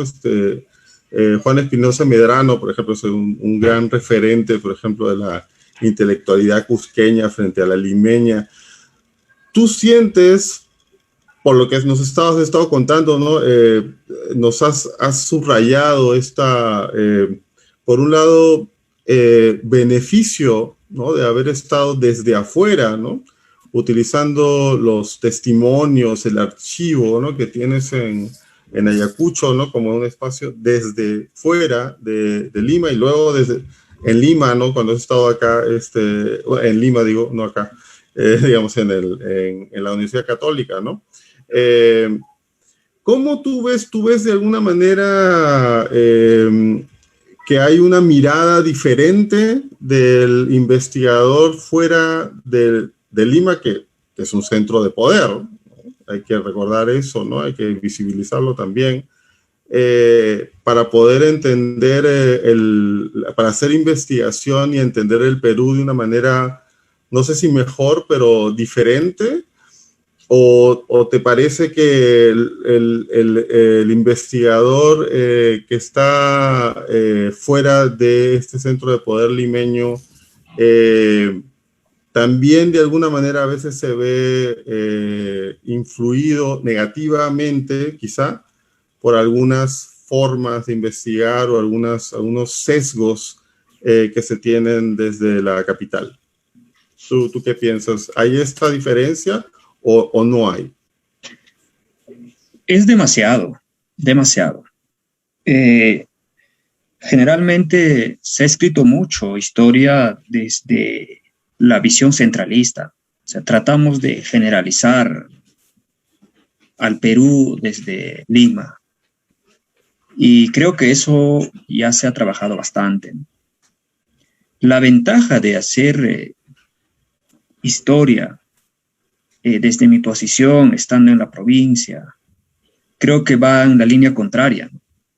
Juan Espinosa Medrano, por ejemplo, es un gran referente, por ejemplo, de la intelectualidad cusqueña frente a la limeña. ¿Tú sientes, por lo que nos has estado contando, ¿no? Nos has subrayado por un lado, beneficio, ¿no? De haber estado desde afuera, ¿no? Utilizando los testimonios, el archivo, ¿no? Que tienes en Ayacucho, ¿no? Como un espacio desde fuera de Lima, y luego en Lima, ¿no? Cuando has estado acá, en Lima digo, no acá, digamos en la Universidad Católica, ¿no? ¿Cómo tú ves de alguna manera que hay una mirada diferente del investigador fuera de Lima, que es un centro de poder, ¿no? Hay que recordar eso, ¿no? Hay que visibilizarlo también, para poder entender, para hacer investigación y entender el Perú de una manera, no sé si mejor, pero diferente? ¿O te parece que el investigador que está fuera de este centro de poder limeño también de alguna manera a veces se ve influido negativamente, quizá, por algunas formas de investigar o algunos sesgos que se tienen desde la capital? ¿Tú qué piensas? ¿Hay esta diferencia o no hay? Es demasiado. Generalmente se ha escrito mucho historia desde la visión centralista. O sea, tratamos de generalizar al Perú desde Lima. Y creo que eso ya se ha trabajado bastante. La ventaja de hacer historia desde mi posición, estando en la provincia, creo que va en la línea contraria.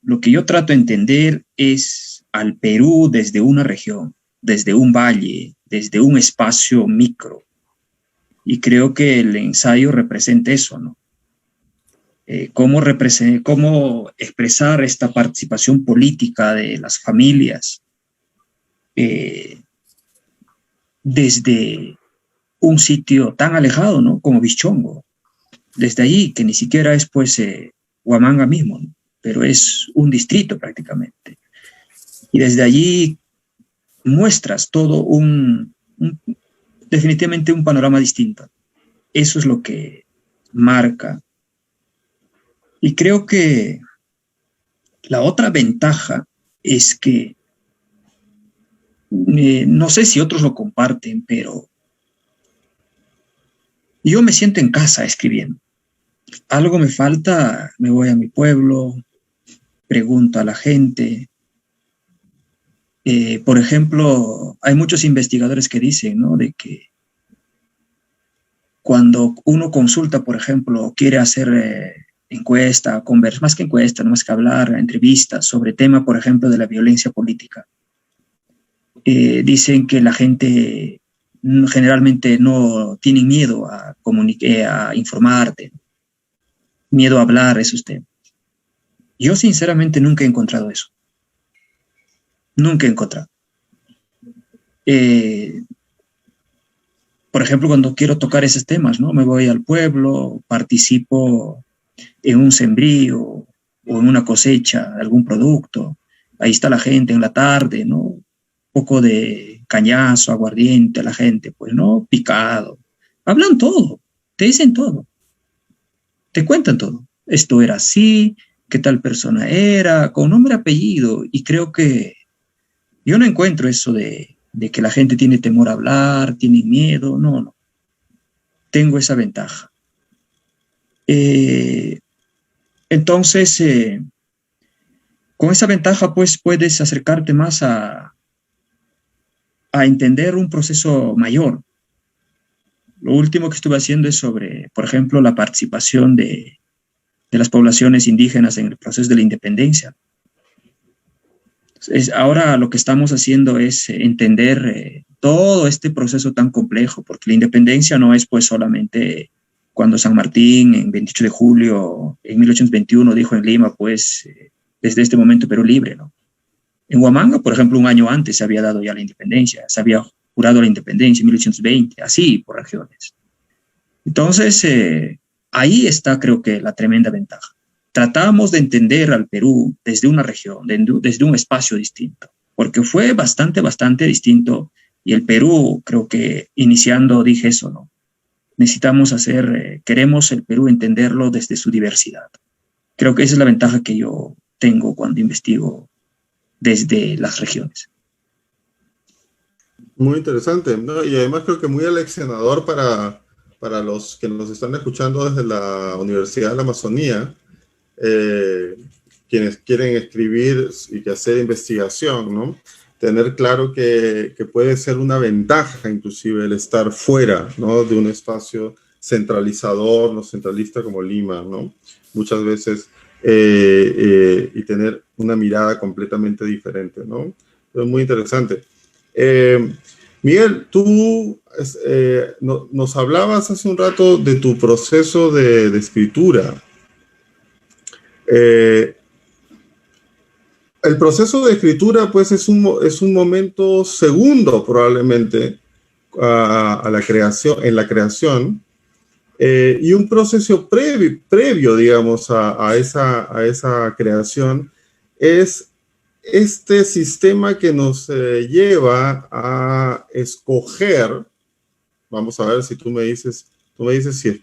Lo que yo trato de entender es al Perú desde una región, desde un valle, desde un espacio micro. Y creo que el ensayo representa eso, ¿no? Cómo expresar esta participación política de las familias desde un sitio tan alejado, ¿no? Como Bichongo. Desde allí, que ni siquiera es pues Huamanga mismo, ¿no? Pero es un distrito prácticamente. Y desde allí muestras todo definitivamente un panorama distinto. Eso es lo que marca. Y creo que la otra ventaja es que, no sé si otros lo comparten, pero yo me siento en casa escribiendo. Algo me falta, me voy a mi pueblo, pregunto a la gente. Por ejemplo, hay muchos investigadores que dicen, ¿no?, de que cuando uno consulta, por ejemplo, quiere hacer encuesta, más que encuesta, no más que hablar, entrevistas sobre tema, por ejemplo, de la violencia política, dicen que la gente generalmente no tiene miedo a informarte, miedo a hablar esos temas. Yo sinceramente nunca he encontrado eso. Nunca he encontrado. Por ejemplo, cuando quiero tocar esos temas, ¿no? Me voy al pueblo, participo en un sembrío o en una cosecha de algún producto. Ahí está la gente en la tarde, ¿no? Un poco de cañazo, aguardiente, la gente, pues, ¿no? Picado. Hablan todo, te dicen todo, te cuentan todo. Esto era así, qué tal persona era, con nombre y apellido. Y creo que yo no encuentro eso de que la gente tiene temor a hablar, tiene miedo. No. Tengo esa ventaja. Entonces, con esa ventaja, pues, puedes acercarte más a entender un proceso mayor. Lo último que estuve haciendo es sobre, por ejemplo, la participación de las poblaciones indígenas en el proceso de la independencia. Ahora lo que estamos haciendo es entender todo este proceso tan complejo, porque la independencia no es pues solamente cuando San Martín en 28 de julio en 1821 dijo en Lima, pues desde este momento Perú libre, ¿no? En Huamanga, por ejemplo, un año antes se había dado ya la independencia, se había jurado la independencia en 1820, así por regiones. Entonces, ahí está, creo que, la tremenda ventaja. Tratamos de entender al Perú desde una región, desde un espacio distinto, porque fue bastante distinto. Y el Perú, creo que iniciando dije eso, ¿no? Necesitamos queremos el Perú entenderlo desde su diversidad. Creo que esa es la ventaja que yo tengo cuando investigo desde las regiones. Muy interesante, ¿no? Y además creo que muy aleccionador para los que nos están escuchando desde la Universidad de la Amazonía, quienes quieren escribir y hacer investigación, ¿no? Tener claro que puede ser una ventaja inclusive el estar fuera, ¿no?, de un espacio centralizador, no centralista como Lima, ¿no? Muchas veces, y tener una mirada completamente diferente, ¿no? Es muy interesante. Miguel, tú nos hablabas hace un rato de tu proceso de escritura. El proceso de escritura, pues, es un momento segundo, probablemente, a la creación, en la creación, y un proceso previo, digamos, a esa creación, es este sistema que nos lleva a escoger. Vamos a ver si tú me dices si es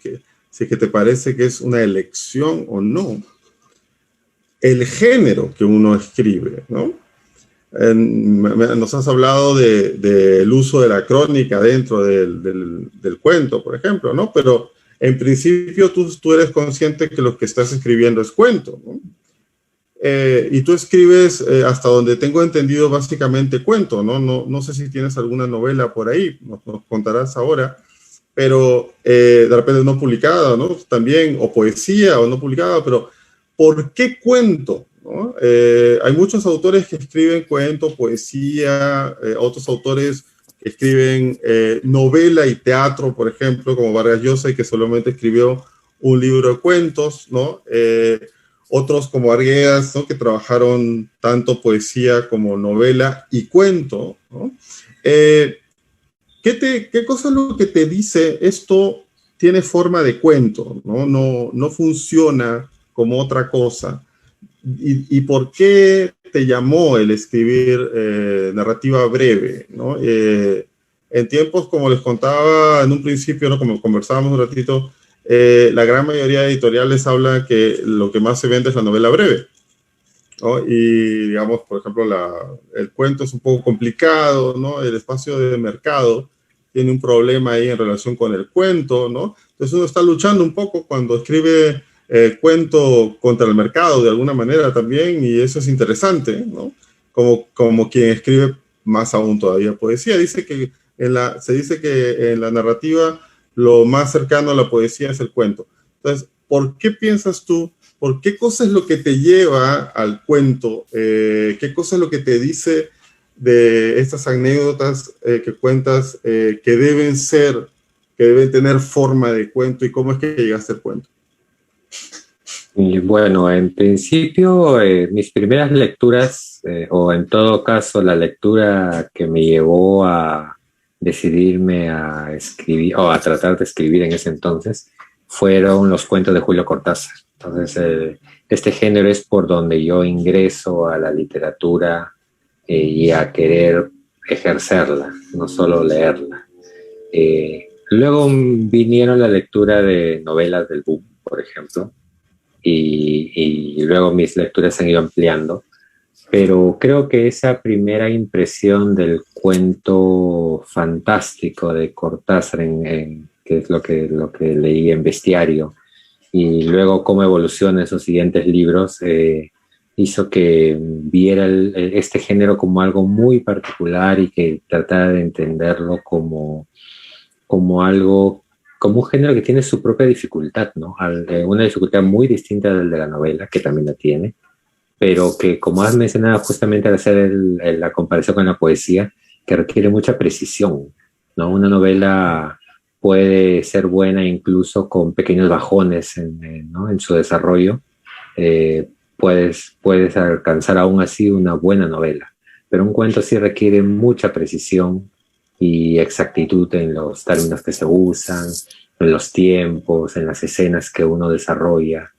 que te parece que es una elección o no, el género que uno escribe, ¿no? Nos has hablado del uso de la crónica dentro del cuento, por ejemplo, ¿no? Pero en principio tú eres consciente que lo que estás escribiendo es cuento, ¿no? Y tú escribes, hasta donde tengo entendido, básicamente cuento, ¿no? No sé si tienes alguna novela por ahí, nos contarás ahora, pero de repente no publicada, ¿no? También, o poesía o no publicada, pero ¿por qué cuento? ¿No? Hay muchos autores que escriben cuento, poesía, otros autores que escriben novela y teatro, por ejemplo, como Vargas Llosa, que solamente escribió un libro de cuentos, ¿no? Otros como Arguedas, ¿no? Que trabajaron tanto poesía como novela y cuento, ¿no? ¿Qué cosa es lo que te dice esto tiene forma de cuento, ¿no? No funciona como otra cosa? ¿Y por qué te llamó el escribir narrativa breve, ¿no? En tiempos, como les contaba en un principio, ¿no? Como conversábamos un ratito, la gran mayoría de editoriales habla que lo que más se vende es la novela breve, ¿no? Y digamos, por ejemplo, el cuento es un poco complicado, ¿no? El espacio de mercado tiene un problema ahí en relación con el cuento, ¿no? Entonces uno está luchando un poco cuando escribe cuento contra el mercado de alguna manera también, y eso es interesante, ¿no? Como quien escribe más aún todavía poesía. Se dice que en la narrativa lo más cercano a la poesía es el cuento. Entonces, ¿por qué piensas tú? ¿Por qué cosa es lo que te lleva al cuento? ¿Qué cosa es lo que te dice de estas anécdotas que cuentas que deben tener forma de cuento, y cómo es que llegaste al cuento? Y bueno, en principio, mis primeras lecturas, o en todo caso la lectura que me llevó a decidirme a escribir, o a tratar de escribir en ese entonces, fueron los cuentos de Julio Cortázar. Entonces, este género es por donde yo ingreso a la literatura y a querer ejercerla, no solo leerla. Luego vinieron la lectura de novelas del boom, por ejemplo, y luego mis lecturas se han ido ampliando, pero creo que esa primera impresión del cuento fantástico de Cortázar, que es lo que leí en Bestiario, y luego cómo evoluciona esos siguientes libros, hizo que viera este género como algo muy particular y que tratara de entenderlo como algo, como un género que tiene su propia dificultad, ¿no? Una dificultad muy distinta del de la novela, que también la tiene, pero que, como has mencionado justamente al hacer la comparación con la poesía, que requiere mucha precisión, ¿no? Una novela puede ser buena incluso con pequeños bajones ¿no? en su desarrollo. Puedes alcanzar aún así una buena novela, pero un cuento sí requiere mucha precisión y exactitud en los términos que se usan, en los tiempos, en las escenas que uno desarrolla.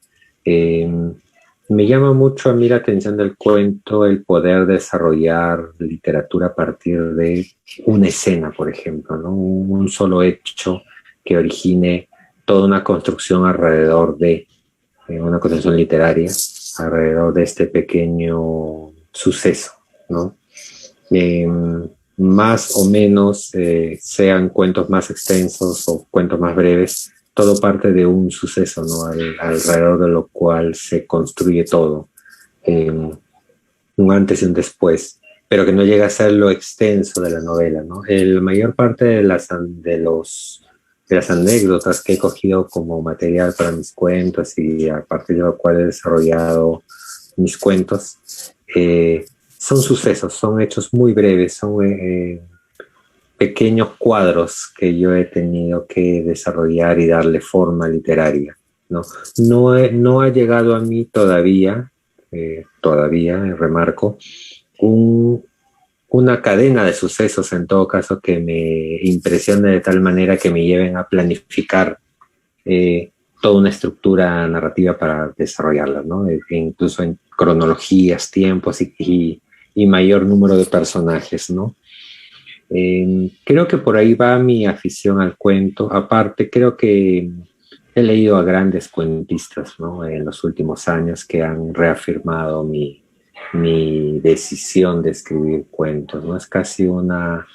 Me llama mucho a mí la atención del cuento el poder desarrollar literatura a partir de una escena, por ejemplo, ¿no? Un solo hecho que origine toda una construcción alrededor de una construcción literaria, alrededor de este pequeño suceso, ¿no? Más o menos, sean cuentos más extensos o cuentos más breves, todo parte de un suceso, ¿no? Alrededor de lo cual se construye todo, un antes y un después, pero que no llega a ser lo extenso de la novela, ¿no? La mayor parte de las anécdotas que he cogido como material para mis cuentos y a partir de lo cual he desarrollado mis cuentos, son sucesos, son hechos muy breves, son pequeños cuadros que yo he tenido que desarrollar y darle forma literaria, ¿no? No ha llegado a mí todavía, remarco, una cadena de sucesos, en todo caso, que me impresione de tal manera que me lleven a planificar toda una estructura narrativa para desarrollarla, ¿no? Incluso en cronologías, tiempos y mayor número de personajes, ¿no? Creo que por ahí va mi afición al cuento. Aparte, creo que he leído a grandes cuentistas, ¿no? En los últimos años, que han reafirmado mi decisión de escribir cuentos, ¿no? Es casi una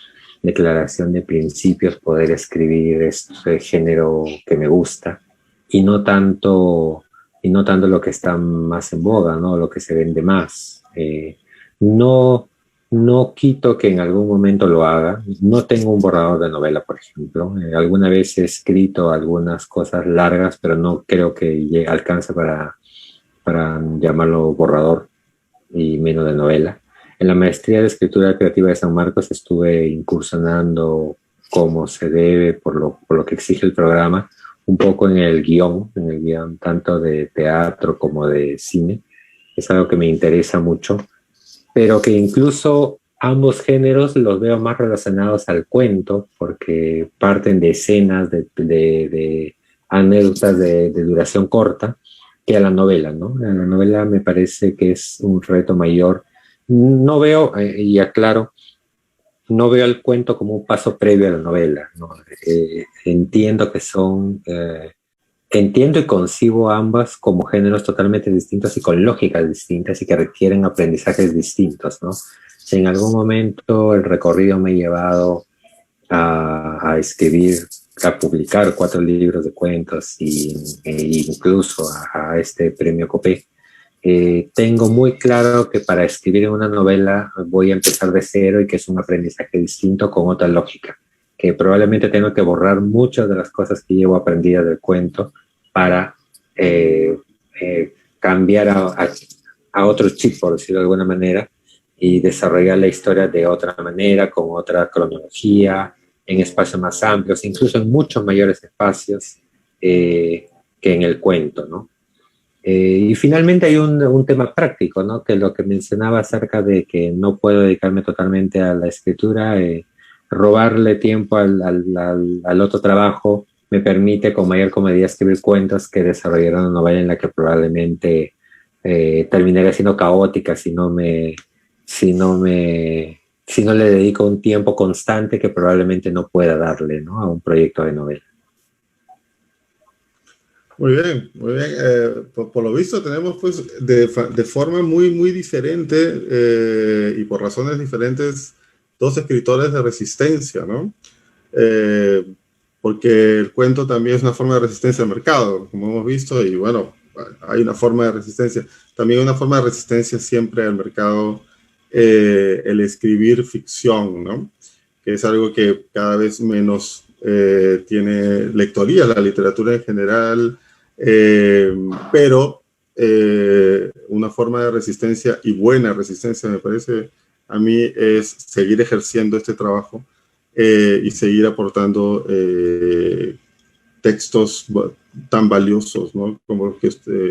declaración de principios poder escribir este género que me gusta, y no tanto y no tanto lo que está más en boga, ¿no? Lo que se vende más. No, no quito que en algún momento lo haga. No tengo un borrador de novela, por ejemplo. Alguna vez he escrito algunas cosas largas, pero no creo que alcance para llamarlo borrador y menos de novela. En la maestría de escritura creativa de San Marcos estuve incursionando como se debe por lo que exige el programa, un poco en el guión tanto de teatro como de cine. Es algo que me interesa mucho, pero que incluso ambos géneros los veo más relacionados al cuento, porque parten de escenas, de anécdotas de duración corta, que a la novela, ¿no? La novela me parece que es un reto mayor. No veo, y aclaro, no veo el cuento como un paso previo a la novela, ¿no? Entiendo que entiendo y concibo ambas como géneros totalmente distintos y con lógicas distintas y que requieren aprendizajes distintos, ¿no? Si en algún momento el recorrido me ha llevado a escribir, a publicar 4 libros de cuentos e incluso a este premio Copé, tengo muy claro que para escribir una novela voy a empezar de cero y que es un aprendizaje distinto con otra lógica, que probablemente tengo que borrar muchas de las cosas que llevo aprendidas del cuento para cambiar a otro chip, por decirlo de alguna manera, y desarrollar la historia de otra manera, con otra cronología, en espacios más amplios, incluso en muchos mayores espacios que en el cuento, ¿no? Y finalmente hay un tema práctico, ¿no? Que lo que mencionaba acerca de que no puedo dedicarme totalmente a la escritura, robarle tiempo al otro trabajo me permite con mayor comodidad escribir cuentos que desarrollar una novela en la que probablemente terminaría siendo caótica si no le dedico un tiempo constante que probablemente no pueda darle, ¿no? A un proyecto de novela. Muy bien, muy bien. Por lo visto tenemos pues de forma muy, muy diferente y por razones diferentes 2 escritores de resistencia, ¿no? Porque el cuento también es una forma de resistencia al mercado, como hemos visto, y bueno, hay una forma de resistencia. También una forma de resistencia siempre al mercado, el escribir ficción, ¿no? Que es algo que cada vez menos tiene lectoría, la literatura en general, pero una forma de resistencia y buena resistencia, me parece a mí, es seguir ejerciendo este trabajo y seguir aportando textos tan valiosos, ¿no? Como los que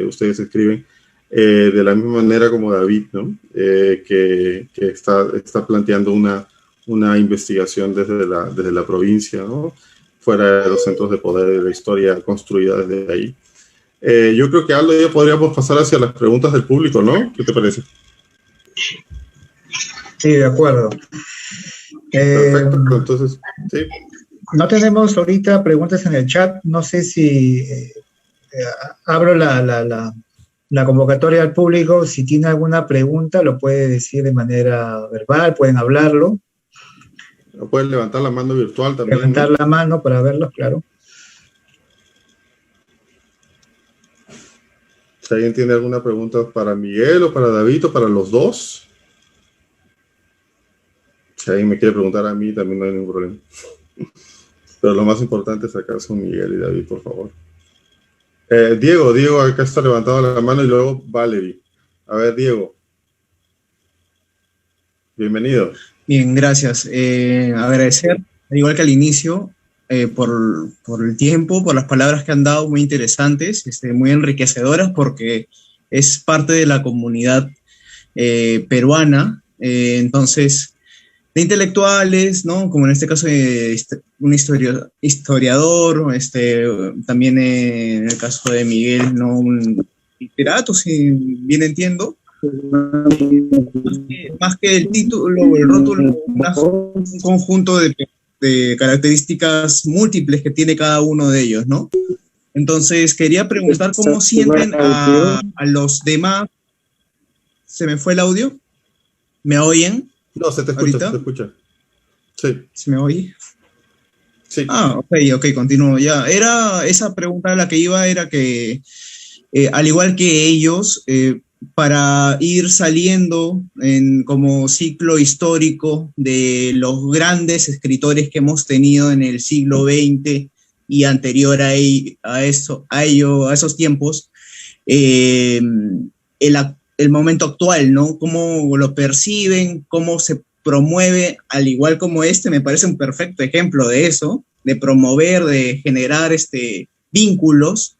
ustedes escriben, de la misma manera como David, ¿no? Que está planteando una investigación desde la provincia, ¿no? Fuera de los centros de poder de la historia construida desde ahí. Yo creo que, Aldo, ya podríamos pasar hacia las preguntas del público, ¿no? ¿Qué te parece? Sí, de acuerdo. Perfecto, entonces, sí. No tenemos ahorita preguntas en el chat. No sé si abro la convocatoria al público. Si tiene alguna pregunta, lo puede decir de manera verbal, pueden hablarlo. Pueden levantar la mano virtual también. Levantar, ¿no?, la mano para verlos, claro. Si alguien tiene alguna pregunta para Miguel o para David o para los dos. Si alguien me quiere preguntar a mí, también no hay ningún problema. Pero lo más importante es sacar son Miguel y David, por favor. Diego, acá está levantado la mano, y luego Valerie. A ver, Diego. Bienvenido. Bien, gracias. Agradecer, al igual que al inicio, por el tiempo, por las palabras que han dado, muy interesantes, muy enriquecedoras, porque es parte de la comunidad peruana. Entonces, de intelectuales, ¿no? Como en este caso un historiador, también en el caso de Miguel, ¿no? Un literato, si bien entiendo. Más que el título, el rótulo, un conjunto de características múltiples que tiene cada uno de ellos, ¿no? Entonces, quería preguntar cómo sienten a los demás. ¿Se me fue el audio? ¿Me oyen? No, se te escucha, ¿ahorita? Se te escucha. Sí. ¿Se me oye? Sí. Ok, continúo ya. Esa pregunta a la que iba era que al igual que ellos, para ir saliendo como ciclo histórico de los grandes escritores que hemos tenido en el siglo XX y anterior a esos tiempos, el momento actual, ¿no? Cómo lo perciben, cómo se promueve, al igual como me parece un perfecto ejemplo de eso, de promover, de generar vínculos,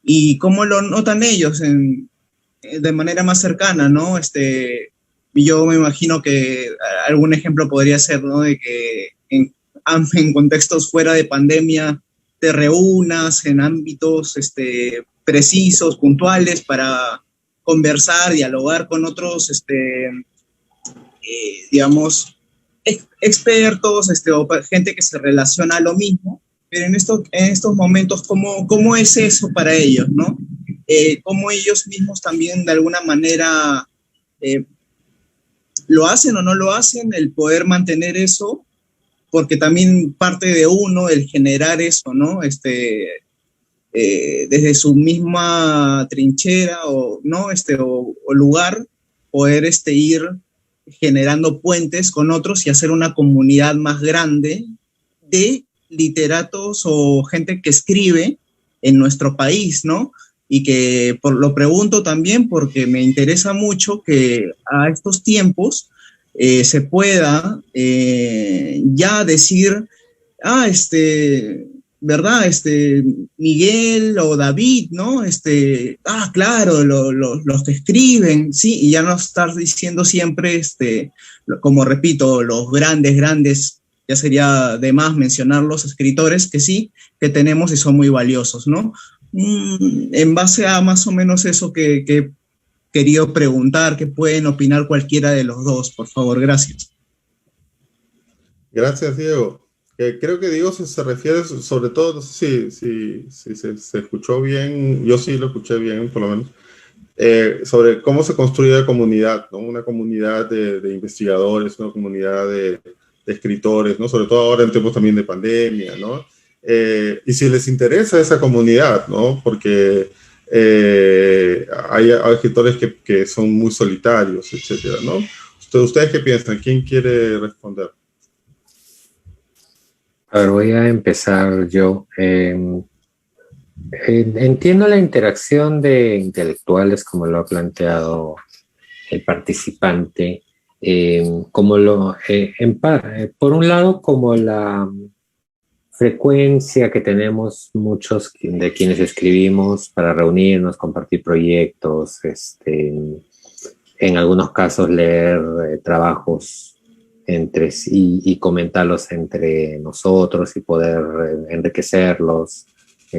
y cómo lo notan ellos de manera más cercana, ¿no? Yo me imagino que algún ejemplo podría ser, ¿no? De que en contextos fuera de pandemia te reúnas en ámbitos precisos, puntuales, para conversar, dialogar con otros, digamos, expertos, o gente que se relaciona a lo mismo, pero en estos momentos, ¿cómo es eso para ellos, no? ¿Cómo ellos mismos también de alguna manera lo hacen o no lo hacen, el poder mantener eso? Porque también parte de uno el generar eso, ¿no? Desde su misma trinchera ¿no? o lugar, poder ir generando puentes con otros y hacer una comunidad más grande de literatos o gente que escribe en nuestro país, ¿no? Y que lo pregunto también porque me interesa mucho que a estos tiempos se pueda ya decir, ¿verdad? Miguel o David, ¿no? Claro, los que escriben, sí, y ya no estar diciendo siempre, como repito, los grandes, ya sería de más mencionar los escritores que sí, que tenemos y son muy valiosos, ¿no? En base a más o menos eso que he querido preguntar, que pueden opinar cualquiera de los dos, por favor, gracias. Gracias, Diego. Creo que Diego se refiere sobre todo, no sé si se escuchó bien, yo sí lo escuché bien, por lo menos, sobre cómo se construye la comunidad, ¿no? Una comunidad de investigadores, una comunidad de escritores, ¿no? Sobre todo ahora en tiempos también de pandemia, ¿no? Y si les interesa esa comunidad, ¿no? Porque hay escritores que son muy solitarios, etcétera, ¿no? ¿Ustedes qué piensan? ¿Quién quiere responder? A ver, voy a empezar yo. Entiendo la interacción de intelectuales, como lo ha planteado el participante, por un lado, como la frecuencia que tenemos muchos de quienes escribimos para reunirnos, compartir proyectos, en algunos casos leer trabajos entre sí y comentarlos entre nosotros y poder enriquecerlos,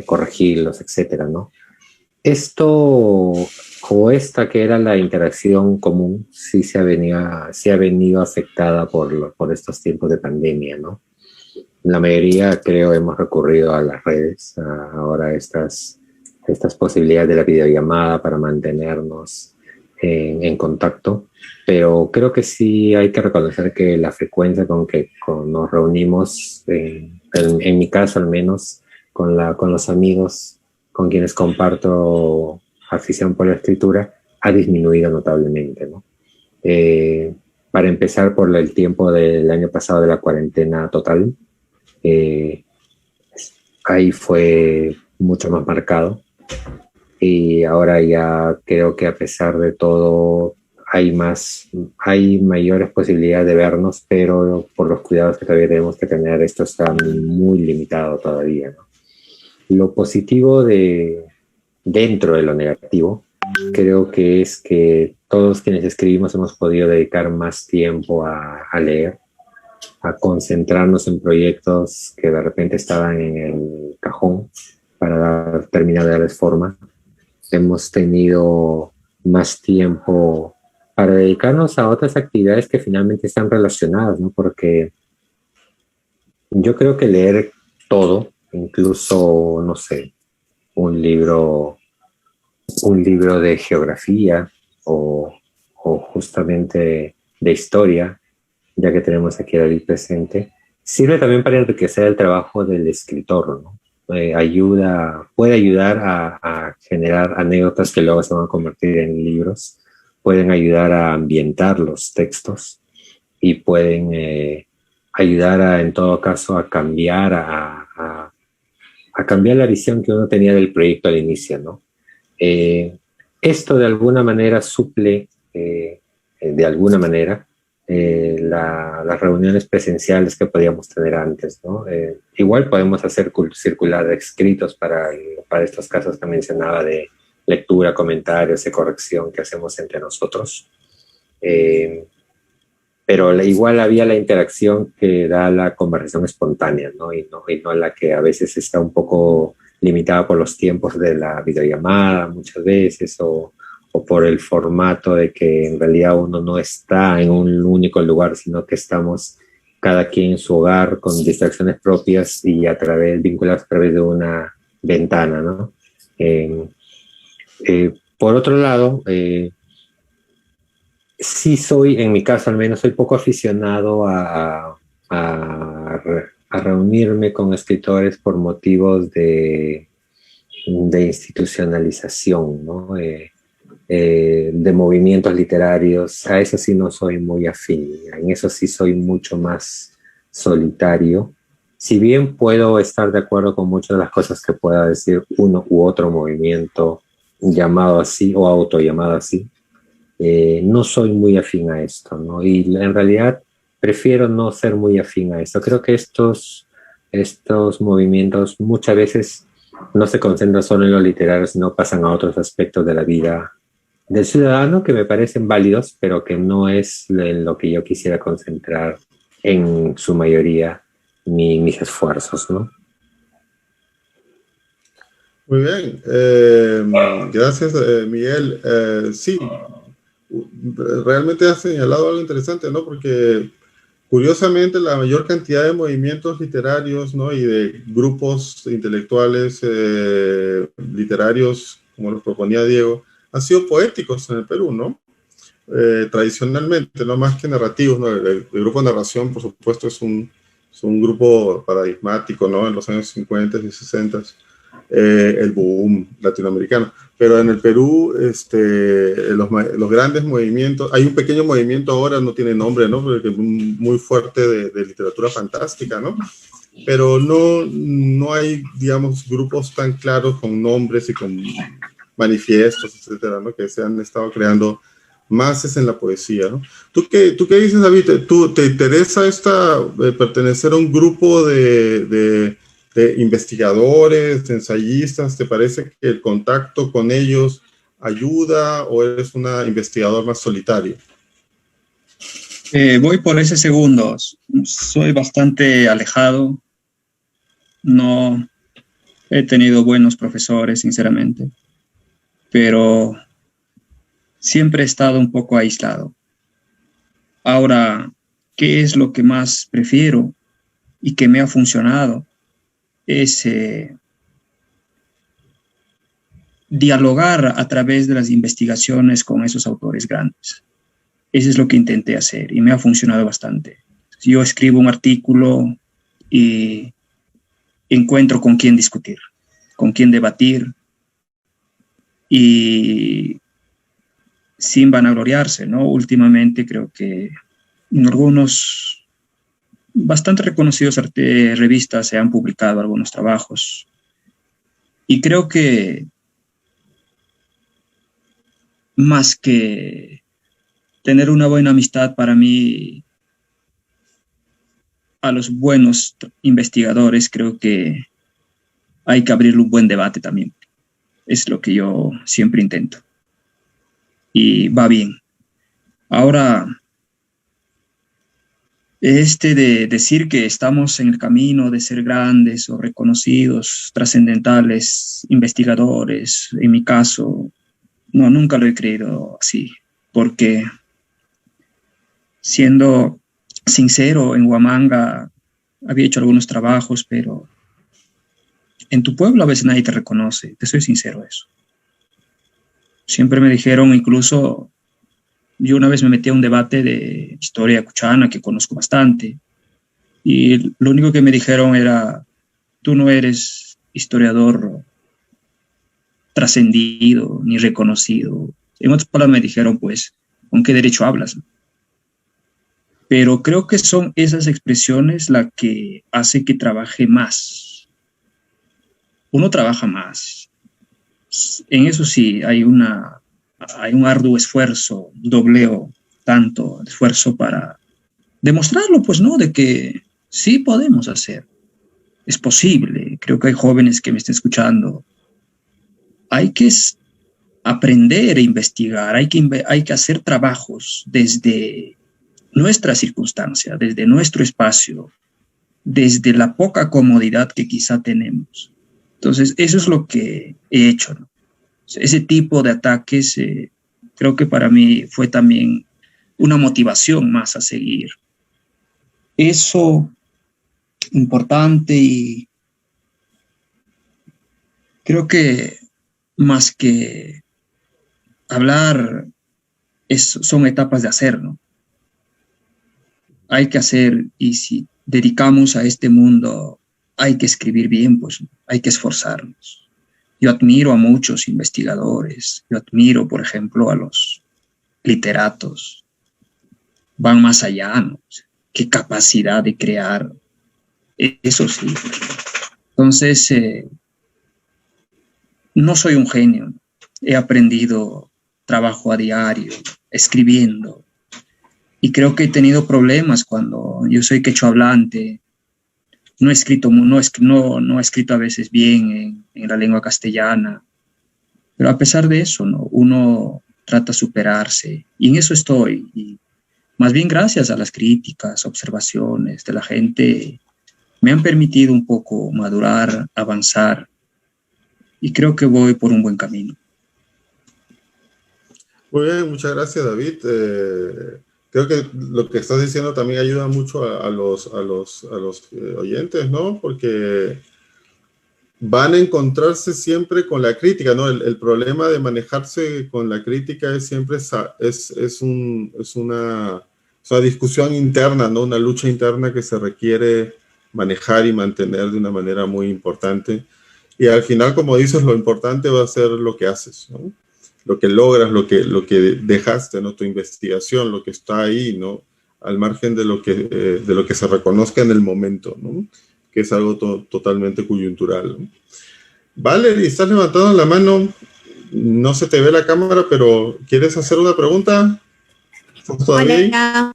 corregirlos, etcétera, ¿no? Esto o esta que era la interacción común sí se ha venido afectada por estos tiempos de pandemia, ¿no? La mayoría, creo, hemos recurrido a las redes, ahora estas posibilidades de la videollamada para mantenernos en contacto, pero creo que sí hay que reconocer que la frecuencia con que nos reunimos, en mi caso al menos, con los amigos con quienes comparto afición por la escritura, ha disminuido notablemente, ¿no? Para empezar, por el tiempo del año pasado de la cuarentena total, ahí fue mucho más marcado, y ahora ya creo que a pesar de todo hay mayores posibilidades de vernos, pero por los cuidados que todavía tenemos que tener, esto está muy limitado todavía, ¿no? Lo positivo dentro de lo negativo, creo que es que todos quienes escribimos hemos podido dedicar más tiempo a leer, a concentrarnos en proyectos que de repente estaban en el cajón para terminar de darles forma. Hemos tenido más tiempo para dedicarnos a otras actividades que finalmente están relacionadas, ¿no? Porque yo creo que leer todo, incluso, no sé, un libro de geografía o justamente de historia, ya que tenemos aquí a David presente, sirve también para enriquecer el trabajo del escritor, ¿no? puede ayudar a generar anécdotas que luego se van a convertir en libros, pueden ayudar a ambientar los textos y pueden ayudar en todo caso, a cambiar, a cambiar la visión que uno tenía del proyecto al inicio, ¿no? Esto de alguna manera suple, de alguna manera, las reuniones presenciales que podíamos tener antes, ¿no? Igual podemos hacer circular escritos para estos casos que mencionaba de lectura, comentarios y corrección que hacemos entre nosotros. Pero igual había la interacción que da la conversación espontánea, ¿no? Y no la que a veces está un poco limitada por los tiempos de la videollamada muchas veces, o por el formato de que en realidad uno no está en un único lugar, sino que estamos cada quien en su hogar con distracciones propias y vinculados a través de una ventana, ¿no? Por otro lado, sí soy, en mi caso al menos, soy poco aficionado a reunirme con escritores por motivos de institucionalización, ¿no? De movimientos literarios. A eso sí no soy muy afín, en eso sí soy mucho más solitario. Si bien puedo estar de acuerdo con muchas de las cosas que pueda decir uno u otro movimiento llamado así o autollamado así, no soy muy afín a esto, ¿no? Y en realidad prefiero no ser muy afín a esto. Creo que estos movimientos muchas veces no se concentran solo en lo literario, sino pasan a otros aspectos de la vida del ciudadano que me parecen válidos, pero que no es en lo que yo quisiera concentrar en su mayoría mis esfuerzos, ¿no? Muy bien, gracias Miguel. Sí, realmente has señalado algo interesante, ¿no? Porque curiosamente la mayor cantidad de movimientos literarios, ¿no? Y de grupos intelectuales literarios, como los proponía Diego, han sido poéticos en el Perú, ¿no? Tradicionalmente, no más que narrativos, ¿no? El grupo de narración, por supuesto, es un grupo paradigmático, ¿no? En los años 50 y 60, el boom latinoamericano. Pero en el Perú, los grandes movimientos, hay un pequeño movimiento ahora, no tiene nombre, ¿no? Porque muy fuerte de literatura fantástica, ¿no? Pero no hay, digamos, grupos tan claros con nombres y con manifiestos, etcétera, ¿no? Que se han estado creando más en la poesía, ¿no? ¿Tú qué dices, David? ¿Te interesa pertenecer a un grupo de investigadores, de ensayistas? ¿Te parece que el contacto con ellos ayuda o eres un investigador más solitario? Voy por ese segundo. Soy bastante alejado. No he tenido buenos profesores, sinceramente, pero siempre he estado un poco aislado. Ahora, ¿qué es lo que más prefiero y que me ha funcionado? Es dialogar a través de las investigaciones con esos autores grandes. Eso es lo que intenté hacer y me ha funcionado bastante. Yo escribo un artículo y encuentro con quién discutir, con quién debatir, y sin vanagloriarse, ¿no? Últimamente creo que en algunos bastante reconocidos revistas se han publicado algunos trabajos, y creo que más que tener una buena amistad, para mí, a los buenos investigadores, creo que hay que abrirle un buen debate también. Es lo que yo siempre intento. Y va bien. Ahora, de decir que estamos en el camino de ser grandes o reconocidos, trascendentales, investigadores, en mi caso, no, nunca lo he creído así, porque siendo sincero, en Huamanga había hecho algunos trabajos, pero en tu pueblo a veces nadie te reconoce, te soy sincero eso. Siempre me dijeron, incluso yo una vez me metí a un debate de historia cuchana que conozco bastante, y lo único que me dijeron era: tú no eres historiador trascendido ni reconocido. En otras palabras me dijeron, pues, ¿con qué derecho hablas? Pero creo que son esas expresiones las que hace que trabaje más. Uno trabaja más. En eso sí, hay un arduo esfuerzo, dobleo tanto esfuerzo para demostrarlo, pues, ¿no? De que sí podemos hacer. Es posible. Creo que hay jóvenes que me estén escuchando. Hay que aprender a investigar, hay que hacer trabajos desde nuestra circunstancia, desde nuestro espacio, desde la poca comodidad que quizá tenemos. Entonces, eso es lo que he hecho, ¿no? Ese tipo de ataques creo que para mí fue también una motivación más a seguir. Eso importante, y creo que más que hablar son etapas de hacer, ¿no? Hay que hacer, y si dedicamos a este mundo, hay que escribir bien, pues hay que esforzarnos. Yo admiro a muchos investigadores, yo admiro, por ejemplo, a los literatos. Van más allá, ¿no? Qué capacidad de crear, eso sí. Entonces, no soy un genio, he aprendido, trabajo a diario, escribiendo, y creo que he tenido problemas cuando yo soy quechohablante, no he escrito a veces bien en la lengua castellana, pero a pesar de eso, ¿no? Uno trata de superarse, y en eso estoy, y más bien gracias a las críticas, observaciones de la gente, me han permitido un poco madurar, avanzar, y creo que voy por un buen camino. Muy bien, muchas gracias, David. Creo que lo que estás diciendo también ayuda mucho a los oyentes, ¿no? Porque van a encontrarse siempre con la crítica, ¿no? El problema de manejarse con la crítica es siempre es una discusión interna, ¿no? Una lucha interna que se requiere manejar y mantener de una manera muy importante. Y al final, como dices, lo importante va a ser lo que haces, ¿no? Lo que logras, lo que dejaste, ¿no? Tu investigación, lo que está ahí, ¿no? Al margen de lo que se reconozca en el momento, ¿no? Que es algo totalmente coyuntural, ¿no? Valerie, estás levantando la mano, no se te ve la cámara, pero ¿quieres hacer una pregunta? ¿Estás todavía ahí?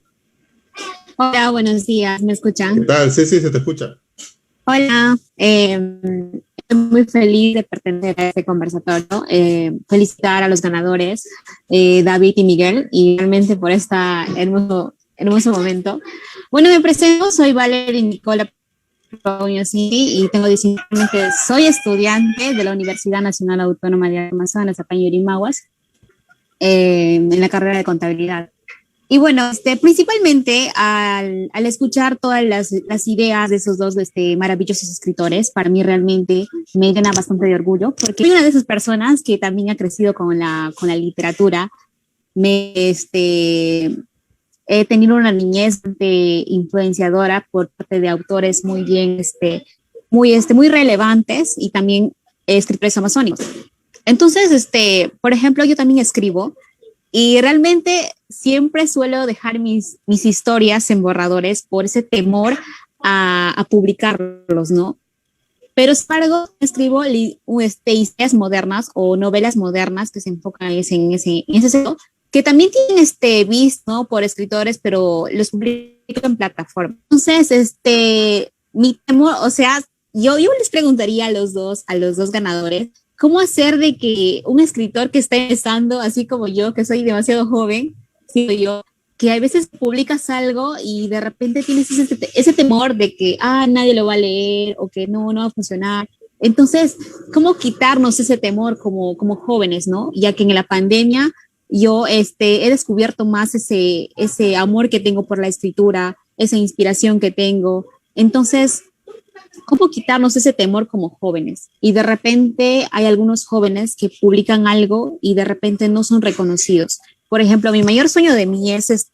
Hola, buenos días, ¿me escuchan? ¿Qué tal? Sí, se te escucha. Hola, estoy muy feliz de pertenecer a este conversatorio. Felicitar a los ganadores, David y Miguel, y realmente por este hermoso momento. Bueno, me presento, soy Valerie Nicola y tengo 19 años, soy estudiante de la Universidad Nacional Autónoma de Amazonas, acá en Yurimaguas, en la carrera de contabilidad. Y bueno, principalmente al escuchar todas las ideas de esos dos maravillosos escritores, para mí realmente me llena bastante de orgullo, porque soy una de esas personas que también ha crecido con la literatura. He tenido una niñez influenciadora por parte de autores muy bien, muy relevantes, y también escritores amazónicos. Entonces, por ejemplo, yo también escribo, y realmente siempre suelo dejar mis historias en borradores por ese temor a publicarlos, ¿no? Pero, sin embargo, escribo historias modernas o novelas modernas que se enfocan en ese sentido, que también tienen visto por escritores, pero los publico en plataforma. Entonces, mi temor, o sea, yo les preguntaría a los dos ganadores, ¿cómo hacer de que un escritor que está empezando, así como yo, que soy demasiado joven, sigo yo, que a veces publicas algo y de repente tienes ese temor de que nadie lo va a leer o que no va a funcionar? Entonces, ¿cómo quitarnos ese temor como jóvenes, ¿no? Ya que en la pandemia yo he descubierto más ese amor que tengo por la escritura, esa inspiración que tengo. Entonces, ¿cómo quitarnos ese temor como jóvenes? Y de repente hay algunos jóvenes que publican algo y de repente no son reconocidos. Por ejemplo, mi mayor sueño de mí es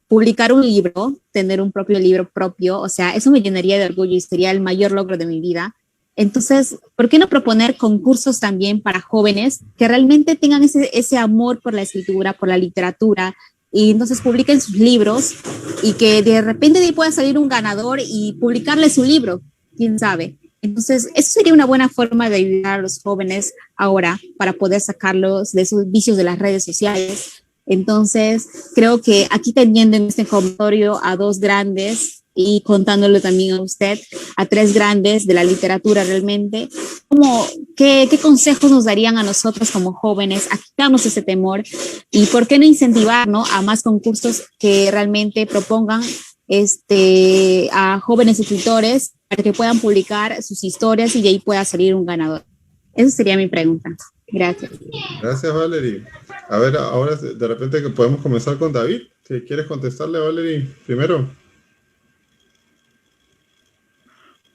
publicar un libro, tener un libro propio, o sea, eso me llenaría de orgullo y sería el mayor logro de mi vida. Entonces, ¿por qué no proponer concursos también para jóvenes que realmente tengan ese amor por la escritura, por la literatura, y entonces publiquen sus libros y que de repente de ahí pueda salir un ganador y publicarle su libro, quién sabe? Entonces, eso sería una buena forma de ayudar a los jóvenes ahora para poder sacarlos de esos vicios de las redes sociales. Entonces, creo que aquí teniendo en este conversatorio a dos grandes y contándole también a usted, a tres grandes de la literatura realmente, ¿qué consejos nos darían a nosotros como jóvenes a quitarnos ese temor y por qué no incentivar, ¿no?, a más concursos que realmente propongan a jóvenes escritores para que puedan publicar sus historias y de ahí pueda salir un ganador? Esa sería mi pregunta. Gracias. Gracias, Valerie. A ver, ahora de repente que podemos comenzar con David. Si quieres contestarle a Valerie primero.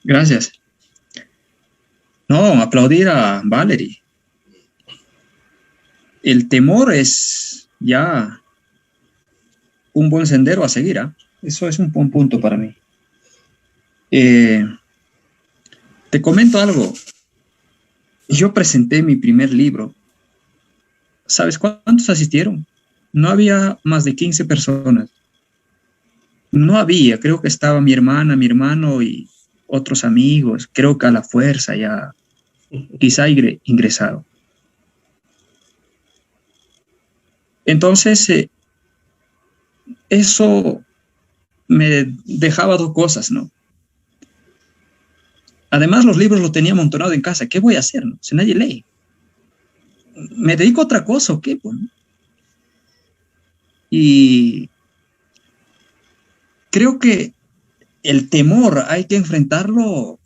Gracias. No, aplaudir a Valerie. El temor es ya un buen sendero a seguir, ¿eh? Eso es un buen punto para mí. Te comento algo. Yo presenté mi primer libro. ¿Sabes cuántos asistieron? No había más de 15 personas. No había, creo que estaba mi hermana, mi hermano y otros amigos. Creo que a la fuerza ya quizá ingresaron. Entonces, eso me dejaba dos cosas, ¿no? Además, los libros los tenía amontonados en casa. ¿Qué voy a hacer, no? Si nadie lee. ¿Me dedico a otra cosa o qué? Bueno, y creo que el temor hay que enfrentarlo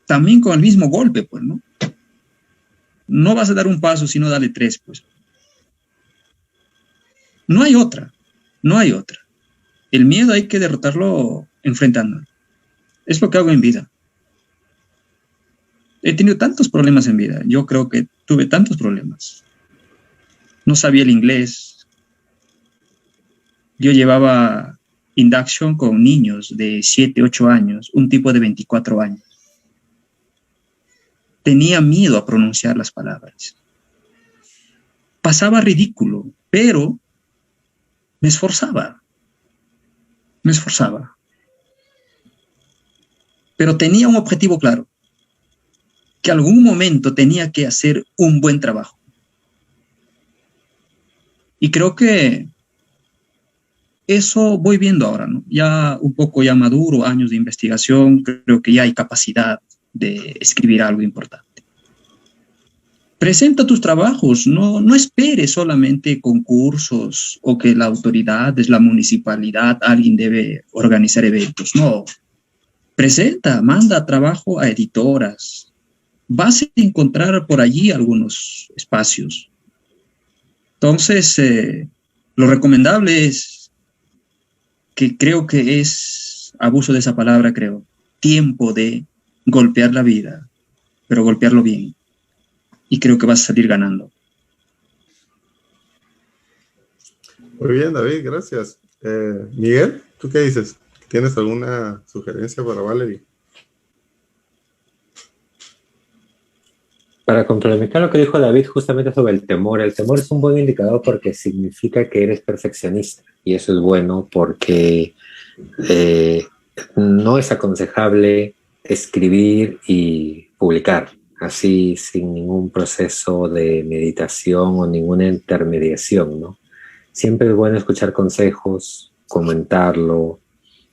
también con el mismo golpe, pues, ¿no? No vas a dar un paso, sino dale tres, pues. No hay otra. El miedo hay que derrotarlo enfrentándolo. Es lo que hago en vida. He tenido tantos problemas en vida. Yo creo que tuve tantos problemas. No sabía el inglés. Yo llevaba induction con niños de 7, 8 años, un tipo de 24 años. Tenía miedo a pronunciar las palabras. Pasaba ridículo, pero me esforzaba. Pero tenía un objetivo claro, que algún momento tenía que hacer un buen trabajo. Y creo que eso voy viendo ahora, ¿no? Ya un poco ya maduro, años de investigación, creo que ya hay capacidad de escribir algo importante. Presenta tus trabajos, no esperes solamente concursos o que la autoridad, es la municipalidad, alguien debe organizar eventos, no. Presenta, manda trabajo a editoras. Vas a encontrar por allí algunos espacios. Entonces, lo recomendable es, que creo que es abuso de esa palabra, creo, tiempo de golpear la vida, pero golpearlo bien. Y creo que vas a salir ganando. Muy bien, David, gracias. Miguel, ¿tú qué dices? ¿Tienes alguna sugerencia para Valerie? Para complementar lo que dijo David justamente sobre el temor es un buen indicador porque significa que eres perfeccionista y eso es bueno porque no es aconsejable escribir y publicar así sin ningún proceso de meditación o ninguna intermediación, ¿no? Siempre es bueno escuchar consejos, comentarlo,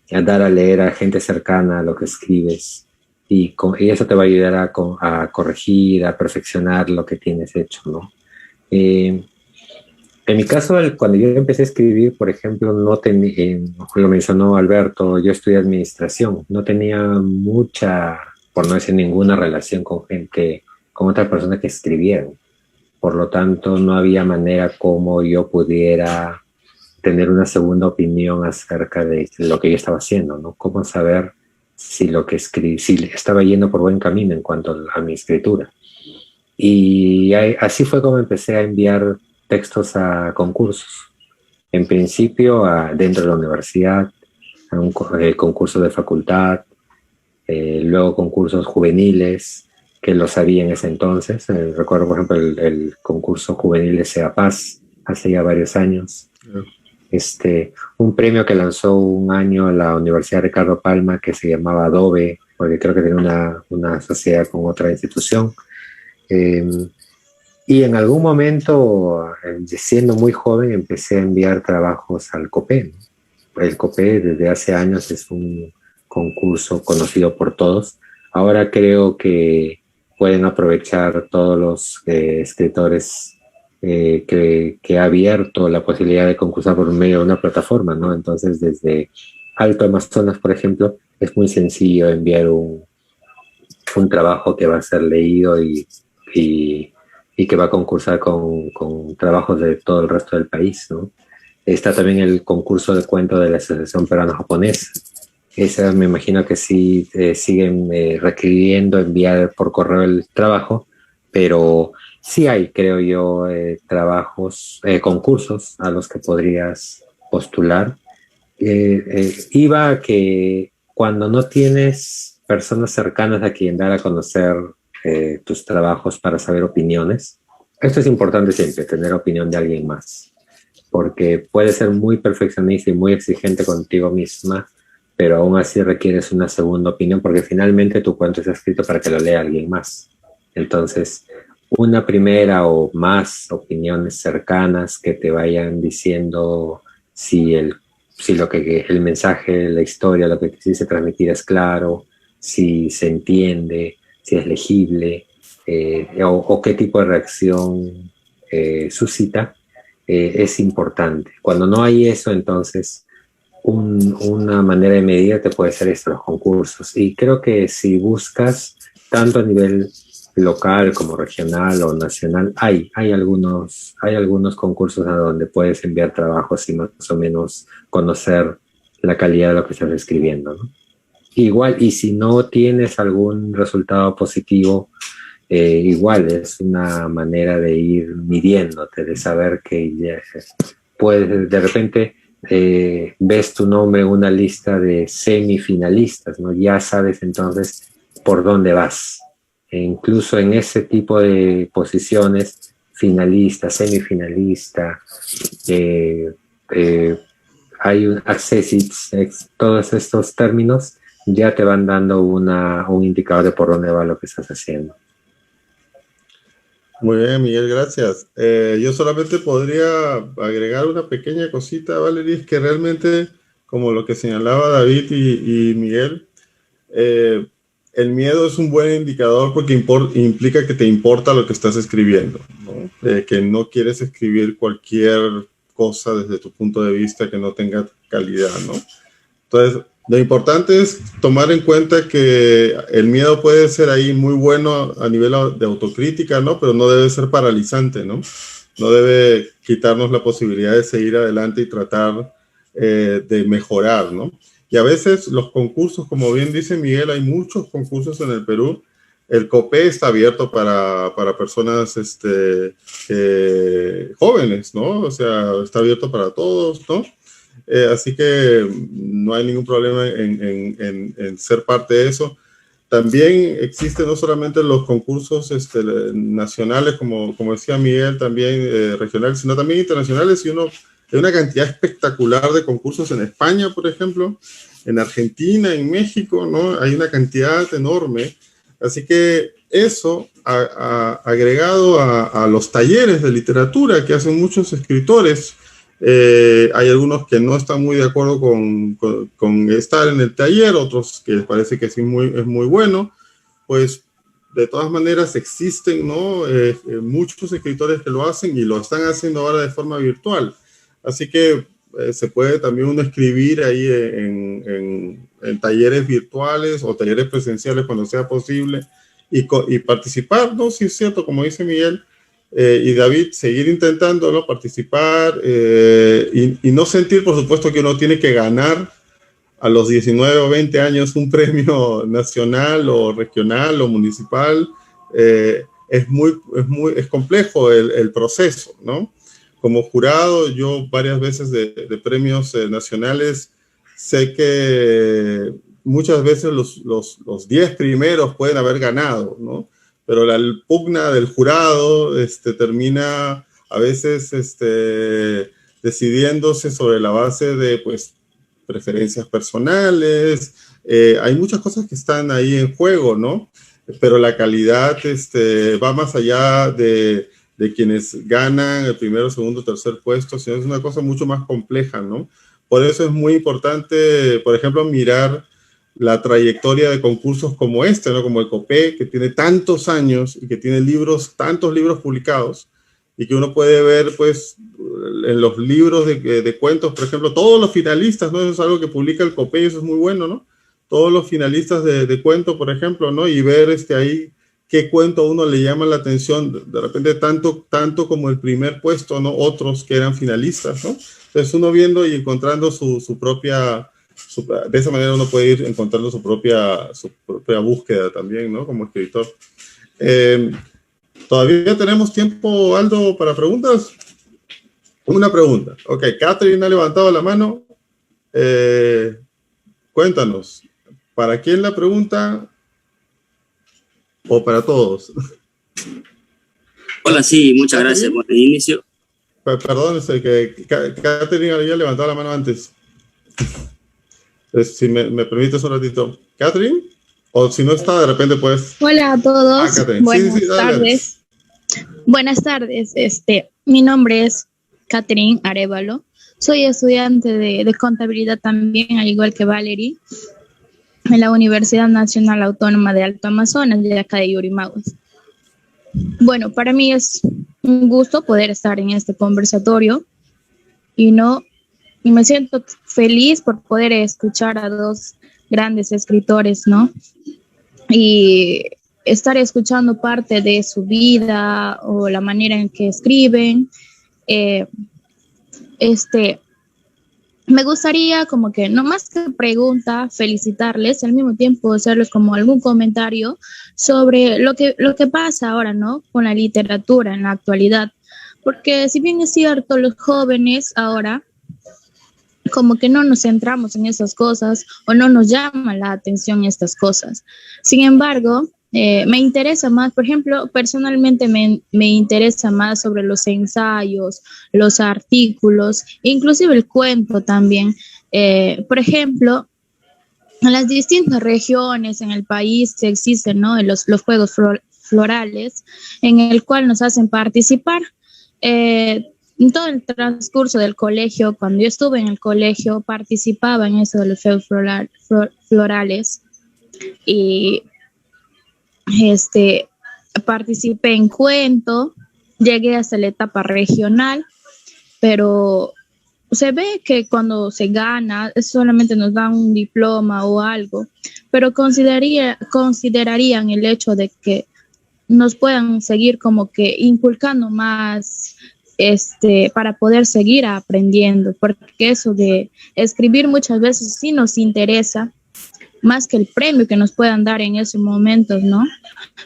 dar a leer a gente cercana a lo que escribes y eso te va a ayudar a corregir, a perfeccionar lo que tienes hecho, ¿no? En mi caso, cuando yo empecé a escribir, por ejemplo, no tenía, lo mencionó Alberto, yo estudié administración, no tenía mucha, por no decir ninguna relación con gente, con otras personas que escribieran. Por lo tanto, no había manera como yo pudiera tener una segunda opinión acerca de lo que yo estaba haciendo, ¿no? Cómo saber si lo que escribí, si estaba yendo por buen camino en cuanto a mi escritura. Y así fue como empecé a enviar textos a concursos. En principio, dentro de la universidad, a un concurso de facultad, luego concursos juveniles, que los había en ese entonces. Recuerdo, por ejemplo, el concurso juvenil de Seapaz, hace ya varios años. Un premio que lanzó un año la Universidad Ricardo Palma, que se llamaba Adobe, porque creo que tenía una sociedad con otra institución. Y en algún momento, siendo muy joven, empecé a enviar trabajos al COPE. El COPE desde hace años es un concurso conocido por todos. Ahora creo que pueden aprovechar todos los escritores que ha abierto la posibilidad de concursar por medio de una plataforma, ¿no? Entonces, desde Alto Amazonas, por ejemplo, es muy sencillo enviar un trabajo que va a ser leído y que va a concursar con trabajos de todo el resto del país, ¿no? Está también el concurso de cuento de la Asociación Peruano-Japonesa. Esa me imagino que sí siguen requiriendo enviar por correo el trabajo, pero sí hay, creo yo, concursos a los que podrías postular. Iba a que cuando no tienes personas cercanas a quien dar a conocer tus trabajos para saber opiniones, esto es importante siempre, tener opinión de alguien más, porque puedes ser muy perfeccionista y muy exigente contigo misma, pero aún así requieres una segunda opinión, porque finalmente tu cuento está escrito para que lo lea alguien más. Entonces, una primera o más opiniones cercanas que te vayan diciendo si el mensaje, la historia, lo que quisiste transmitir es claro, si se entiende, si es legible, o qué tipo de reacción suscita, es importante. Cuando no hay eso, entonces una manera de medir te puede ser esto, los concursos. Y creo que si buscas tanto a nivel local como regional o nacional, hay algunos concursos a donde puedes enviar trabajos y más o menos conocer la calidad de lo que estás escribiendo, ¿no? Igual, y si no tienes algún resultado positivo, igual es una manera de ir midiéndote, de saber que ya puedes, de repente ves tu nombre en una lista de semifinalistas, ¿no? Ya sabes entonces por dónde vas. E incluso en ese tipo de posiciones, finalista, semifinalista, hay un accessits, todos estos términos ya te van dando un indicador de por dónde va lo que estás haciendo. Muy bien, Miguel, gracias. Yo solamente podría agregar una pequeña cosita, Valerie, es que realmente, como lo que señalaba David y Miguel, el miedo es un buen indicador porque implica que te importa lo que estás escribiendo, ¿no? Que no quieres escribir cualquier cosa desde tu punto de vista que no tenga calidad, ¿no? Entonces, lo importante es tomar en cuenta que el miedo puede ser ahí muy bueno a nivel de autocrítica, ¿no? Pero no debe ser paralizante, ¿no? No debe quitarnos la posibilidad de seguir adelante y tratar de mejorar, ¿no? Y a veces los concursos, como bien dice Miguel, hay muchos concursos en el Perú. El COPE está abierto para personas jóvenes, ¿no? O sea, está abierto para todos, ¿no? Así que no hay ningún problema en ser parte de eso. También existen no solamente los concursos nacionales, como decía Miguel, también regionales, sino también internacionales, y hay una cantidad espectacular de concursos en España, por ejemplo, en Argentina, en México, ¿no? Hay una cantidad enorme. Así que eso, agregado a los talleres de literatura que hacen muchos escritores, hay algunos que no están muy de acuerdo con estar en el taller, otros que les parece que sí es muy bueno, pues de todas maneras existen, ¿no? Muchos escritores que lo hacen y lo están haciendo ahora de forma virtual. Así que se puede también uno escribir ahí en talleres virtuales o talleres presenciales cuando sea posible y participar, ¿no? Sí es cierto, como dice Miguel y David, seguir intentándolo, participar y no sentir, por supuesto, que uno tiene que ganar a los 19 o 20 años un premio nacional o regional o municipal. Es complejo el proceso, ¿no? Como jurado, yo varias veces de premios nacionales, sé que muchas veces los 10 primeros pueden haber ganado, ¿no? Pero la pugna del jurado termina a veces decidiéndose sobre la base de, pues, preferencias personales. Hay muchas cosas que están ahí en juego, ¿no? Pero la calidad va más allá de quienes ganan el primero, segundo, tercer puesto, sino es una cosa mucho más compleja, ¿no? Por eso es muy importante, por ejemplo, mirar la trayectoria de concursos como ¿no? Como el COPE, que tiene tantos años y que tiene tantos libros publicados, y que uno puede ver, pues, en los libros de cuentos, por ejemplo, todos los finalistas, ¿no? Eso es algo que publica el COPE y eso es muy bueno, ¿no? Todos los finalistas de cuento, por ejemplo, ¿no? Y ver ahí qué cuento a uno le llama la atención, de repente tanto como el primer puesto, ¿no? Otros que eran finalistas, ¿no? Entonces uno viendo y encontrando su propia, de esa manera uno puede ir encontrando su propia búsqueda también, ¿no? Como escritor. ¿Todavía tenemos tiempo, Aldo, para preguntas? Una pregunta. Ok, Catherine ha levantado la mano. Cuéntanos, ¿para quién la pregunta o para todos? Hola, sí, muchas gracias por el inicio. Perdón, que Catherine había levantado la mano antes. Si me permites un ratito. ¿Catherine? O si no está, de repente pues... Hola a todos. Buenas tardes. Buenas tardes. Mi nombre es Catherine Arevalo. Soy estudiante de contabilidad también, al igual que Valerie, en la Universidad Nacional Autónoma de Alto Amazonas, de acá de Yurimaguas. Bueno, para mí es un gusto poder estar en este conversatorio y me siento feliz por poder escuchar a dos grandes escritores, ¿no? Y estar escuchando parte de su vida o la manera en que escriben. Me gustaría como que, no más que pregunta, felicitarles, al mismo tiempo hacerles como algún comentario sobre lo que pasa ahora, ¿no? Con la literatura en la actualidad. Porque si bien es cierto, los jóvenes ahora como que no nos centramos en esas cosas o no nos llama la atención estas cosas. Sin embargo, me interesa más, por ejemplo, personalmente me interesa más sobre los ensayos, los artículos, inclusive el cuento también. Por ejemplo, en las distintas regiones en el país existen, ¿no? los juegos florales en el cual nos hacen participar. En todo el transcurso del colegio, cuando yo estuve en el colegio, participaba en eso de los juegos florales y participé en cuento, llegué hasta la etapa regional, pero se ve que cuando se gana solamente nos dan un diploma o algo, pero considerarían el hecho de que nos puedan seguir como que inculcando más para poder seguir aprendiendo, porque eso de escribir muchas veces sí nos interesa más que el premio que nos puedan dar en esos momentos, ¿no?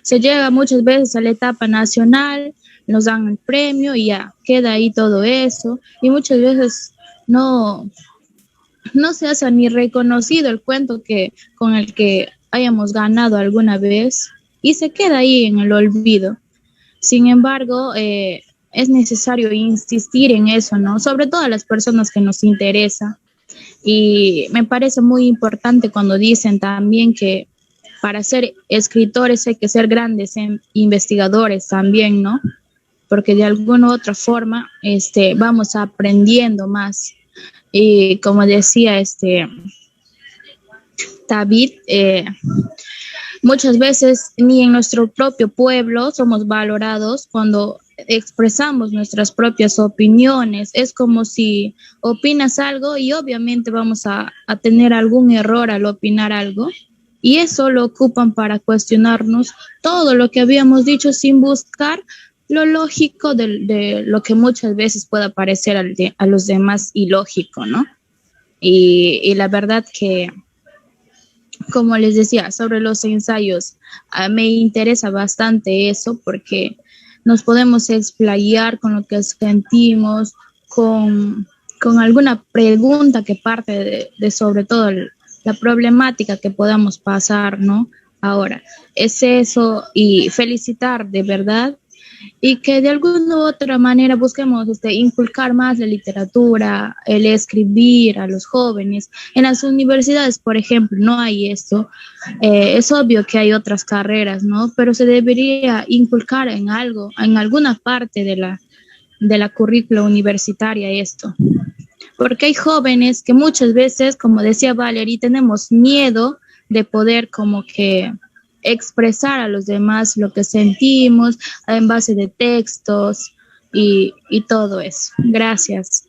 Se llega muchas veces a la etapa nacional, nos dan el premio y ya queda ahí todo eso, y muchas veces no se hace ni reconocido el cuento con el que hayamos ganado alguna vez y se queda ahí en el olvido. Sin embargo, es necesario insistir en eso, ¿no? Sobre todo a las personas que nos interesa. Y me parece muy importante cuando dicen también que para ser escritores hay que ser grandes investigadores también, ¿no? Porque de alguna u otra forma vamos aprendiendo más. Y como decía David, muchas veces ni en nuestro propio pueblo somos valorados cuando expresamos nuestras propias opiniones. Es como si opinas algo y obviamente vamos a tener algún error al opinar algo, y eso lo ocupan para cuestionarnos todo lo que habíamos dicho sin buscar lo lógico de lo que muchas veces pueda parecer a los demás ilógico, ¿no? Y la verdad que, como les decía, sobre los ensayos, me interesa bastante eso porque nos podemos explayar con lo que sentimos, con alguna pregunta que parte de sobre todo la problemática que podamos pasar, ¿no? Ahora, es eso y felicitar de verdad y que de alguna u otra manera busquemos inculcar más la literatura, el escribir a los jóvenes. En las universidades, por ejemplo, no hay esto. Es obvio que hay otras carreras, ¿no? Pero se debería inculcar en algo, en alguna parte de la currícula universitaria esto. Porque hay jóvenes que muchas veces, como decía Valerie, tenemos miedo de poder como que expresar a los demás lo que sentimos en base de textos y todo eso. Gracias.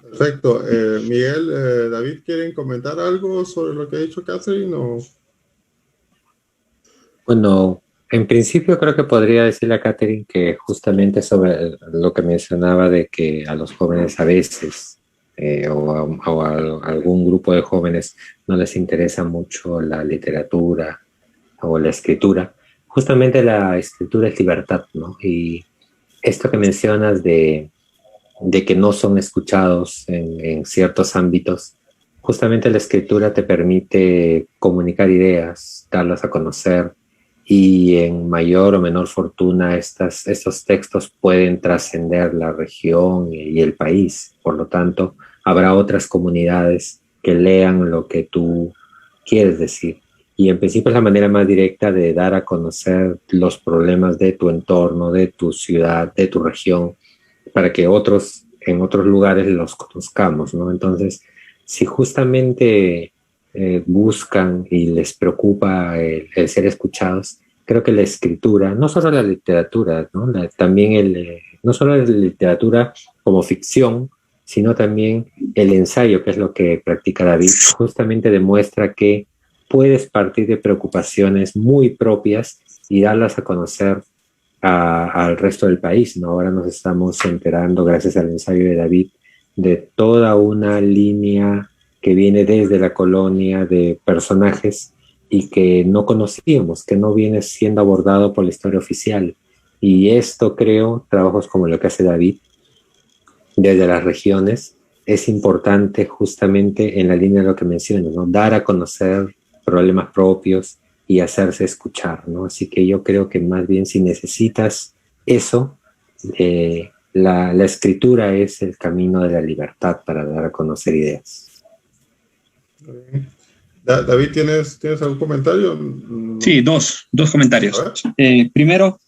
Perfecto. Miguel, David, ¿quieren comentar algo sobre lo que ha dicho Catherine? Bueno, en principio creo que podría decirle a Catherine que justamente sobre lo que mencionaba de que a los jóvenes a veces o a algún grupo de jóvenes no les interesa mucho la literatura o la escritura. Justamente la escritura es libertad, ¿no? Y esto que mencionas de que no son escuchados en ciertos ámbitos, justamente la escritura te permite comunicar ideas, darlas a conocer, y en mayor o menor fortuna estos textos pueden trascender la región y el país. Por lo tanto, habrá otras comunidades que lean lo que tú quieres decir. Y en principio es la manera más directa de dar a conocer los problemas de tu entorno, de tu ciudad, de tu región, para que otros en otros lugares los conozcamos, ¿no? Entonces, si justamente buscan y les preocupa el ser escuchados, creo que la escritura, no solo la literatura, ¿no? También no solo la literatura como ficción, sino también el ensayo, que es lo que practica David, justamente demuestra que puedes partir de preocupaciones muy propias y darlas a conocer al resto del país, ¿no? Ahora nos estamos enterando, gracias al ensayo de David, de toda una línea que viene desde la colonia de personajes y que no conocíamos, que no viene siendo abordado por la historia oficial. Y esto, creo, trabajos como lo que hace David desde las regiones, es importante justamente en la línea de lo que mencionas, ¿no? Dar a conocer problemas propios y hacerse escuchar, ¿no? Así que yo creo que más bien si necesitas eso, la escritura es el camino de la libertad para dar a conocer ideas. David, ¿tienes algún comentario? Sí, dos comentarios. Primero,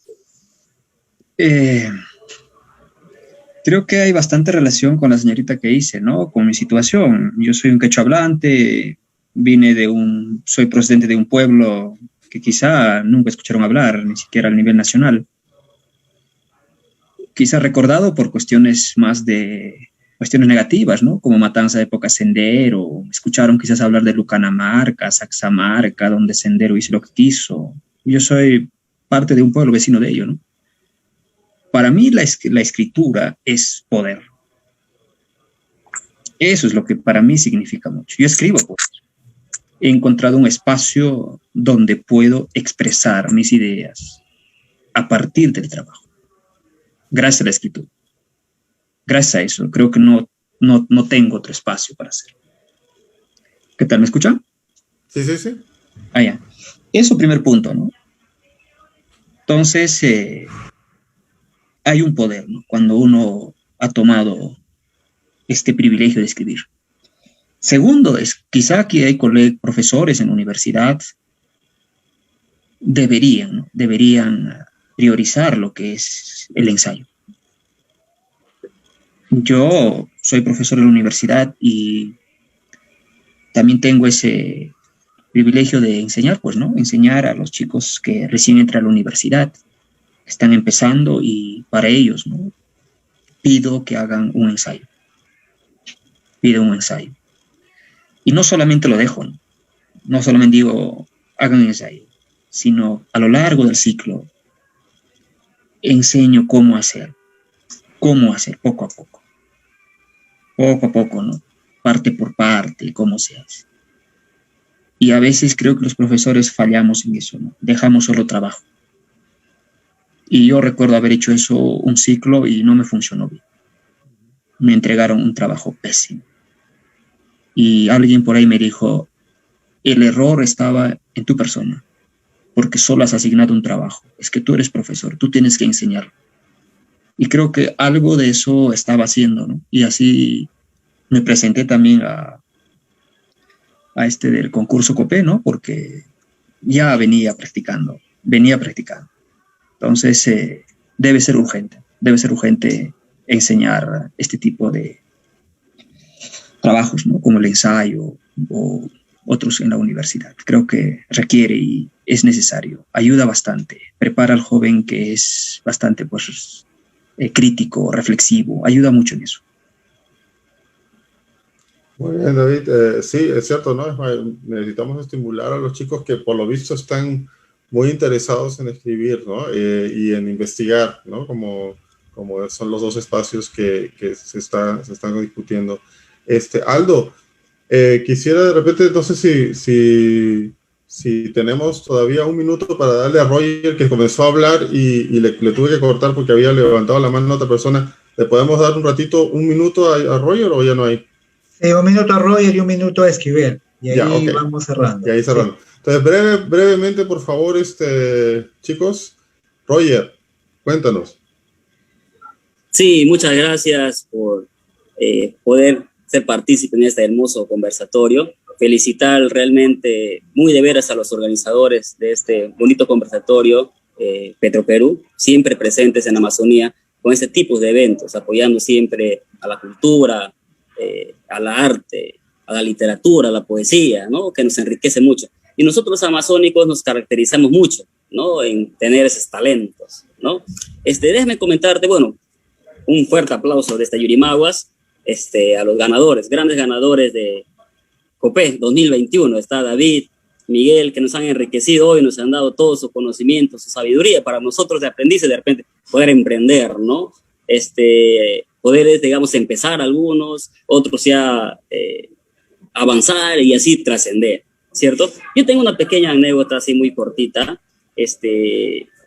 creo que hay bastante relación con la señorita que hice, ¿no? Con mi situación. Yo soy un quechua hablante, soy procedente de un pueblo que quizá nunca escucharon hablar, ni siquiera a nivel nacional. Quizá recordado por cuestiones negativas, ¿no? Como Matanza de Época Sendero, escucharon quizás hablar de Lucanamarca, Saxamarca, donde Sendero hizo lo que quiso. Yo soy parte de un pueblo vecino de ello, ¿no? Para mí la escritura es poder. Eso es lo que para mí significa mucho. Yo escribo poder. He encontrado un espacio donde puedo expresar mis ideas a partir del trabajo. Gracias a la escritura. Gracias a eso, creo que no tengo otro espacio para hacerlo. ¿Qué tal? ¿Me escuchan? Sí. Ya. Eso, primer punto, ¿no? Entonces, hay un poder, ¿no? Cuando uno ha tomado este privilegio de escribir. Segundo, quizá aquí hay profesores en la universidad, deberían priorizar lo que es el ensayo. Yo soy profesor de la universidad y también tengo ese privilegio de enseñar, pues, ¿no? Enseñar a los chicos que recién entran a la universidad, que están empezando, y para ellos, ¿no? Pido que hagan un ensayo. Y no solamente lo dejo, ¿no? No solamente digo, hagan un ensayo, sino a lo largo del ciclo enseño cómo hacer poco a poco, ¿no? Parte por parte, cómo se hace. Y a veces creo que los profesores fallamos en eso, ¿no? Dejamos solo trabajo. Y yo recuerdo haber hecho eso un ciclo y no me funcionó bien. Me entregaron un trabajo pésimo. Y alguien por ahí me dijo, el error estaba en tu persona, porque solo has asignado un trabajo. Es que tú eres profesor, tú tienes que enseñar. Y creo que algo de eso estaba haciendo, ¿no? Y así me presenté también a este del concurso COPE, ¿no? Porque ya venía practicando. Entonces, debe ser urgente enseñar este tipo de trabajos, ¿no? Como el ensayo o otros en la universidad. Creo que requiere y es necesario. Ayuda bastante. Prepara al joven que es bastante, pues, crítico, reflexivo. Ayuda mucho en eso. Muy bien, David. Sí, es cierto, ¿no? Necesitamos estimular a los chicos que por lo visto están muy interesados en escribir, ¿no? Y en investigar, ¿no? Como son los dos espacios que se están discutiendo. Aldo, quisiera de repente, no sé si tenemos todavía un minuto para darle a Roger, que comenzó a hablar y le tuve que cortar porque había levantado la mano a otra persona. ¿Le podemos dar un minuto a Roger o ya no hay? Un minuto a Roger y un minuto a Esquivel. Y ahí ya, okay. Vamos cerrando. Y ahí cerrando. Sí. Entonces, brevemente, por favor, chicos. Roger, cuéntanos. Sí, muchas gracias por poder ser partícipe en este hermoso conversatorio. Felicitar realmente muy de veras a los organizadores de este bonito conversatorio, Petroperú, siempre presentes en Amazonía con este tipo de eventos, apoyando siempre a la cultura, al arte, a la literatura, a la poesía, ¿no? Que nos enriquece mucho. Y nosotros los amazónicos nos caracterizamos mucho, ¿no? En tener esos talentos, ¿no? Déjame comentarte, bueno, un fuerte aplauso desde Yurimaguas, a los ganadores, grandes ganadores de COPE 2021. Está David, Miguel, que nos han enriquecido hoy, nos han dado todo su conocimiento, su sabiduría para nosotros de aprendices, de repente poder emprender, ¿no? Poder, digamos, empezar algunos, otros ya avanzar y así trascender, ¿cierto? Yo tengo una pequeña anécdota así muy cortita.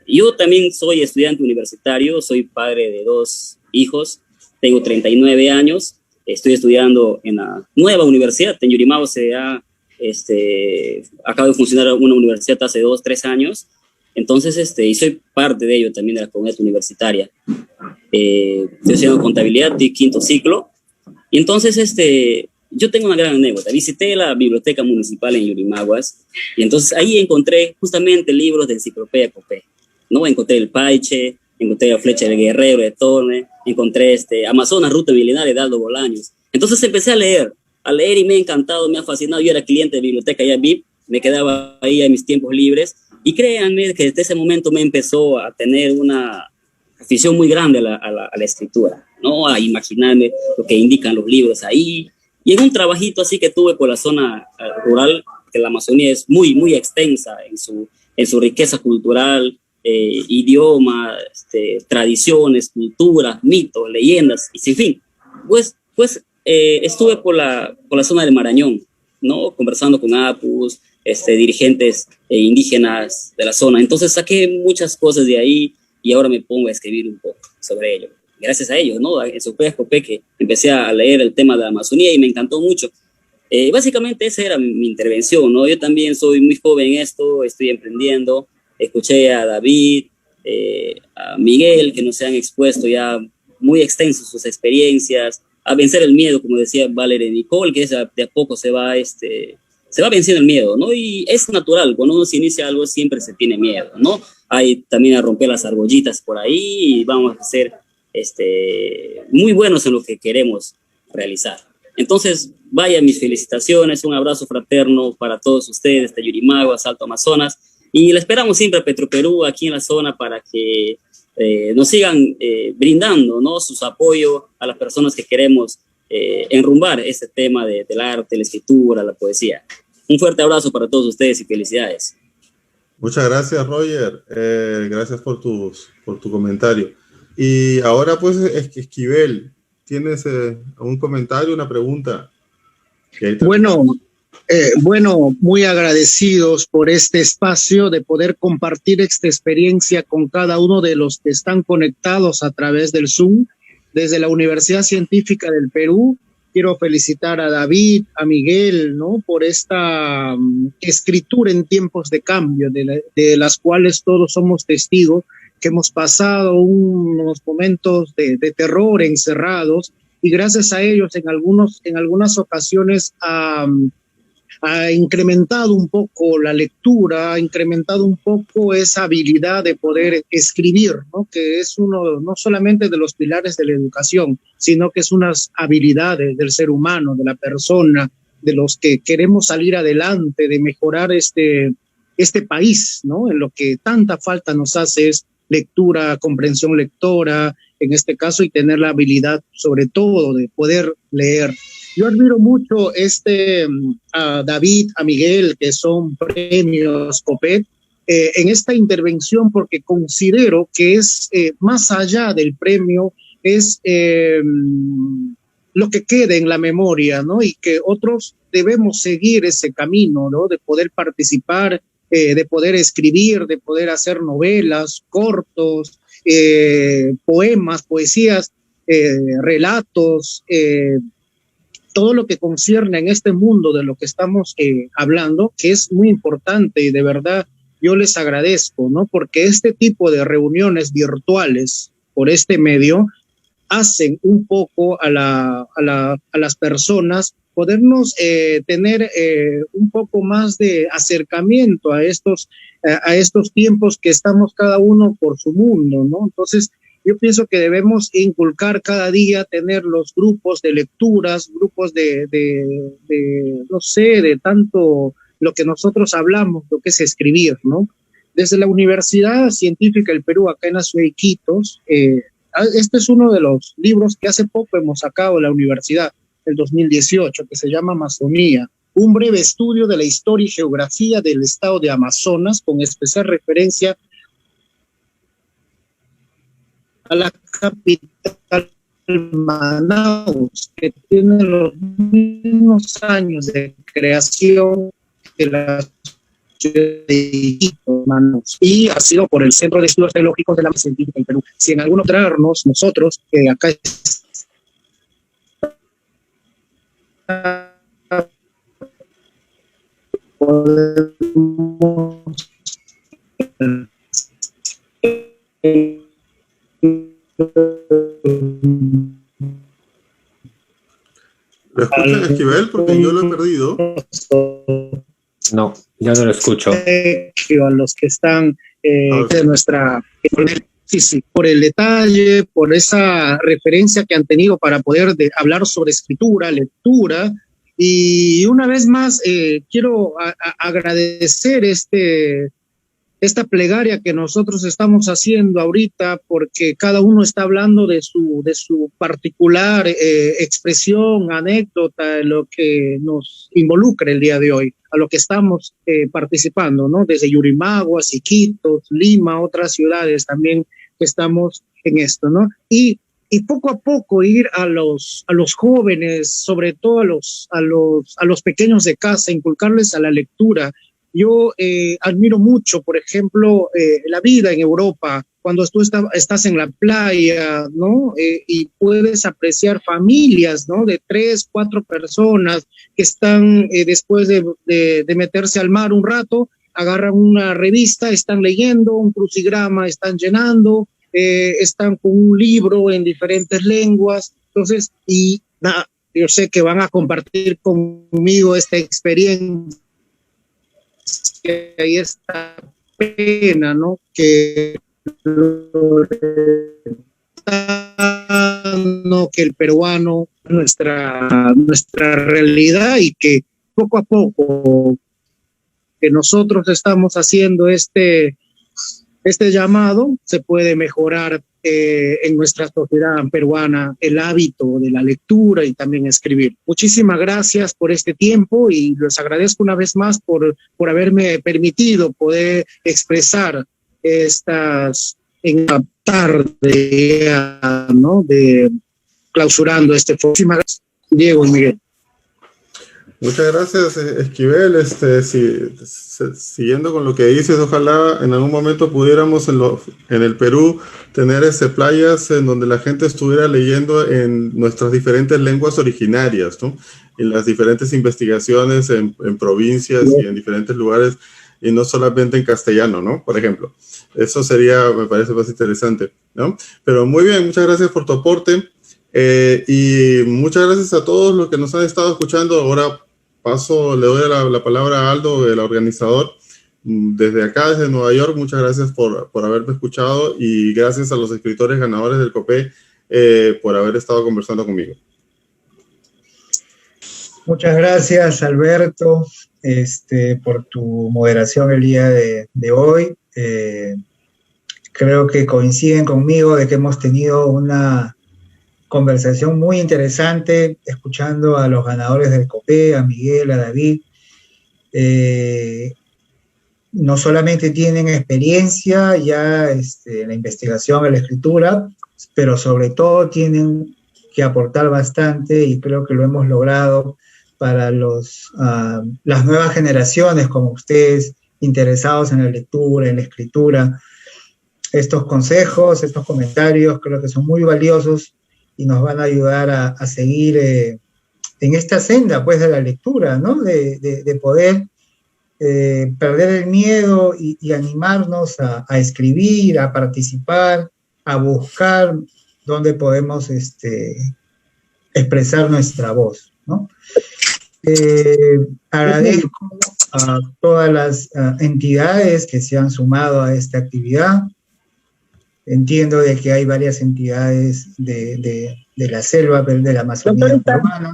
Yo también soy estudiante universitario, soy padre de 2 hijos, tengo 39 años, estoy estudiando en la nueva universidad, en Yurimaguas acaba de funcionar una universidad hace 2-3 años, entonces, y soy parte de ello también de la comunidad universitaria. Estoy haciendo contabilidad de 5º ciclo, y entonces, yo tengo una gran anécdota. Visité la biblioteca municipal en Yurimaguas, y entonces ahí encontré justamente libros de enciclopedia COPE, ¿no? Encontré el Paiche, encontré la Flecha del Guerrero de Torne, encontré Amazonas, Ruta Milenaria de Aldo Bolaños. Entonces empecé a leer y me ha encantado, me ha fascinado. Yo era cliente de biblioteca ya VIP, me quedaba ahí en mis tiempos libres, y créanme que desde ese momento me empezó a tener una afición muy grande a la escritura, ¿no? A imaginarme lo que indican los libros ahí. Y en un trabajito así que tuve por la zona rural, que la Amazonía es muy, muy extensa en su riqueza cultural, idioma, tradiciones, culturas, mitos, leyendas, y sin fin. Pues estuve por la zona del Marañón, ¿no? Conversando con apus, dirigentes indígenas de la zona. Entonces saqué muchas cosas de ahí y ahora me pongo a escribir un poco sobre ello. Gracias a ellos, ¿no? En COPE que empecé a leer el tema de la Amazonía y me encantó mucho. Básicamente esa era mi intervención, ¿no? Yo también soy muy joven en esto, estoy emprendiendo. Escuché a David, a Miguel, que nos han expuesto ya muy extensos sus experiencias, a vencer el miedo, como decía Valerie Nicole, que de a poco se va venciendo el miedo, ¿no? Y es natural, cuando uno se inicia algo siempre se tiene miedo, ¿no? Hay también a romper las argollitas por ahí y vamos a ser muy buenos en lo que queremos realizar. Entonces, vaya mis felicitaciones, un abrazo fraterno para todos ustedes de Yurimaguas, Alto Amazonas, y le esperamos siempre a Petroperú aquí en la zona para que nos sigan brindando, ¿no? Sus apoyos a las personas que queremos enrumbar este tema del arte, la escritura, la poesía. Un fuerte abrazo para todos ustedes y felicidades. Muchas gracias, Roger. Gracias por tu comentario. Y ahora, pues, Esquivel, ¿tienes un comentario, una pregunta? Bueno, muy agradecidos por este espacio de poder compartir esta experiencia con cada uno de los que están conectados a través del Zoom, desde la Universidad Científica del Perú, Quiero felicitar a David, a Miguel, ¿no? Por esta escritura en tiempos de cambio, de las cuales todos somos testigos, que hemos pasado unos momentos de terror encerrados, y gracias a ellos en algunas ocasiones ha incrementado un poco la lectura, ha incrementado un poco esa habilidad de poder escribir, ¿no? Que es uno no solamente de los pilares de la educación, sino que es unas habilidades del ser humano, de la persona, de los que queremos salir adelante, de mejorar este país, ¿no? En lo que tanta falta nos hace es lectura, comprensión lectora, en este caso, y tener la habilidad, sobre todo, de poder leer. Yo admiro mucho a David, a Miguel, que son premios COPET, en esta intervención, porque considero que es más allá del premio, es lo que queda en la memoria, ¿no? Y que otros debemos seguir ese camino, ¿no? De poder participar, de poder escribir, de poder hacer novelas, cortos, poemas, poesías, relatos, todo lo que concierne en este mundo de lo que estamos hablando, que es muy importante, y de verdad yo les agradezco, ¿no? Porque este tipo de reuniones virtuales por este medio hacen un poco a las personas podernos tener un poco más de acercamiento a estos tiempos que estamos cada uno por su mundo, ¿no? Entonces, yo pienso que debemos inculcar cada día, tener los grupos de lecturas, grupos no sé, de tanto lo que nosotros hablamos, lo que es escribir, ¿no? Desde la Universidad Científica del Perú, acá en la ciudad de Iquitos, este es uno de los libros que hace poco hemos sacado de la universidad, el 2018, que se llama Amazonía, un breve estudio de la historia y geografía del estado de Amazonas, con especial referencia a la capital Manaus, que tiene los mismos años de creación que la ciudad de Iquitos, Manaus, y ha sido por el Centro de Estudios Geológicos de la Científica del Perú. Si en alguno traernos nosotros, acá podemos ¿Lo escuchas, Esquivel? Porque yo lo he perdido. No, ya no lo escucho. A los que están de nuestra... Sí, por el detalle, por esa referencia que han tenido para poder hablar sobre escritura, lectura. Y una vez más, quiero agradecer esta plegaria que nosotros estamos haciendo ahorita, porque cada uno está hablando de su particular expresión, anécdota, lo que nos involucra el día de hoy, a lo que estamos participando, ¿no? Desde Yurimaguas, Iquitos, Lima, otras ciudades también que estamos en esto, ¿no? Y poco a poco ir a los jóvenes, sobre todo a los pequeños de casa, inculcarles a la lectura. Yo admiro mucho, por ejemplo, la vida en Europa, cuando tú estás en la playa, ¿no? Y puedes apreciar familias, ¿no? De 3, 4 personas que están, después de meterse al mar un rato, agarran una revista, están leyendo un crucigrama, están llenando, están con un libro en diferentes lenguas. Entonces, yo sé que van a compartir conmigo esta experiencia. Hay esta pena, ¿no? Que el peruano, nuestra realidad, y que poco a poco que nosotros estamos haciendo este llamado, se puede mejorar en nuestra sociedad peruana el hábito de la lectura y también escribir. Muchísimas gracias por este tiempo, y les agradezco una vez más por haberme permitido poder expresar en la tarde, ¿no? De clausurando este foro. Muchísimas gracias, Diego y Miguel. Muchas gracias, Esquivel. Siguiendo con lo que dices, ojalá en algún momento pudiéramos en el Perú tener playas en donde la gente estuviera leyendo en nuestras diferentes lenguas originarias, ¿no? En las diferentes investigaciones en provincias y en diferentes lugares, y no solamente en castellano, ¿no? Por ejemplo. Eso sería, me parece más interesante, ¿no? Pero muy bien, muchas gracias por tu aporte. Y muchas gracias a todos los que nos han estado escuchando. Ahora le doy la palabra a Aldo, el organizador, desde acá, desde Nueva York. Muchas gracias por haberme escuchado, y gracias a los escritores ganadores del COPE por haber estado conversando conmigo. Muchas gracias, Alberto, por tu moderación el día de hoy. Creo que coinciden conmigo de que hemos tenido una conversación muy interesante, escuchando a los ganadores del COPE, a Miguel, a David. No solamente tienen experiencia ya en la investigación, en la escritura, pero sobre todo tienen que aportar bastante, y creo que lo hemos logrado para las nuevas generaciones como ustedes, interesados en la lectura, en la escritura. Estos consejos, estos comentarios creo que son muy valiosos y nos van a ayudar a seguir en esta senda, pues, de la lectura, ¿no? De poder perder el miedo y animarnos a escribir, a participar, a buscar dónde podemos expresar nuestra voz, ¿no? Agradezco a todas las entidades que se han sumado a esta actividad. Entiendo de que hay varias entidades de la selva, de la Amazonía peruana,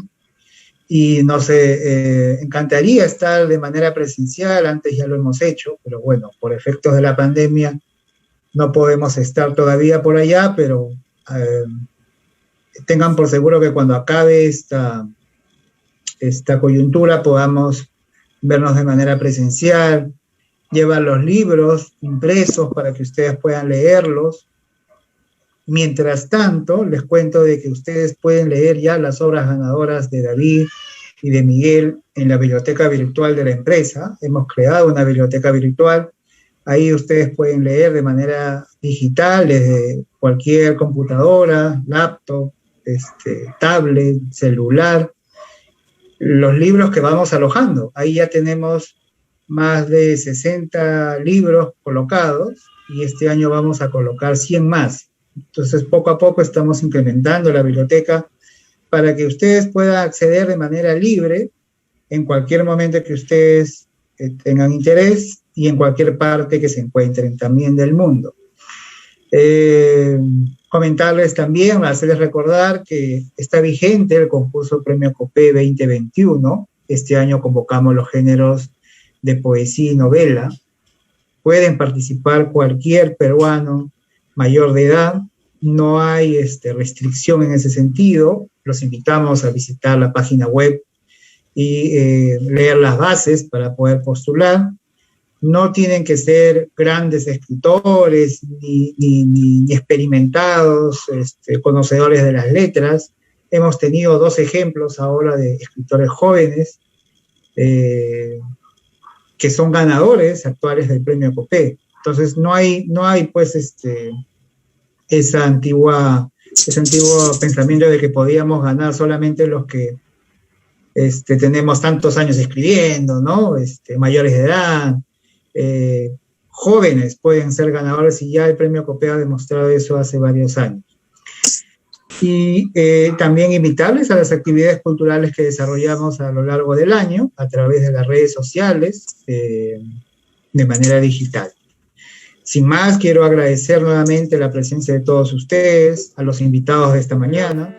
y nos encantaría estar de manera presencial. Antes ya lo hemos hecho, pero bueno, por efectos de la pandemia no podemos estar todavía por allá, pero tengan por seguro que cuando acabe esta coyuntura podamos vernos de manera presencial, llevar los libros impresos para que ustedes puedan leerlos. Mientras tanto, les cuento de que ustedes pueden leer ya las obras ganadoras de David y de Miguel en la biblioteca virtual de la empresa. Hemos creado una biblioteca virtual. Ahí ustedes pueden leer de manera digital desde cualquier computadora, laptop, tablet, celular, los libros que vamos alojando. Ahí ya tenemos más de 60 libros colocados, y este año vamos a colocar 100 más. Entonces, poco a poco estamos incrementando la biblioteca para que ustedes puedan acceder de manera libre en cualquier momento que ustedes tengan interés, y en cualquier parte que se encuentren también del mundo. Comentarles también, hacerles recordar que está vigente el concurso Premio COPE 2021. Este año convocamos los géneros de poesía y novela. Pueden participar cualquier peruano mayor de edad. No hay restricción en ese sentido. Los invitamos a visitar la página web y leer las bases para poder postular. No tienen que ser grandes escritores ni experimentados, conocedores de las letras. Hemos tenido 2 ejemplos ahora de escritores jóvenes que son ganadores actuales del premio COPE. Entonces no hay pues ese antiguo pensamiento de que podíamos ganar solamente los que tenemos tantos años escribiendo, ¿no? Mayores de edad. Jóvenes pueden ser ganadores, y ya el premio COPE ha demostrado eso hace varios años. Y también invitarles a las actividades culturales que desarrollamos a lo largo del año a través de las redes sociales de manera digital. Sin más, quiero agradecer nuevamente la presencia de todos ustedes, a los invitados de esta mañana.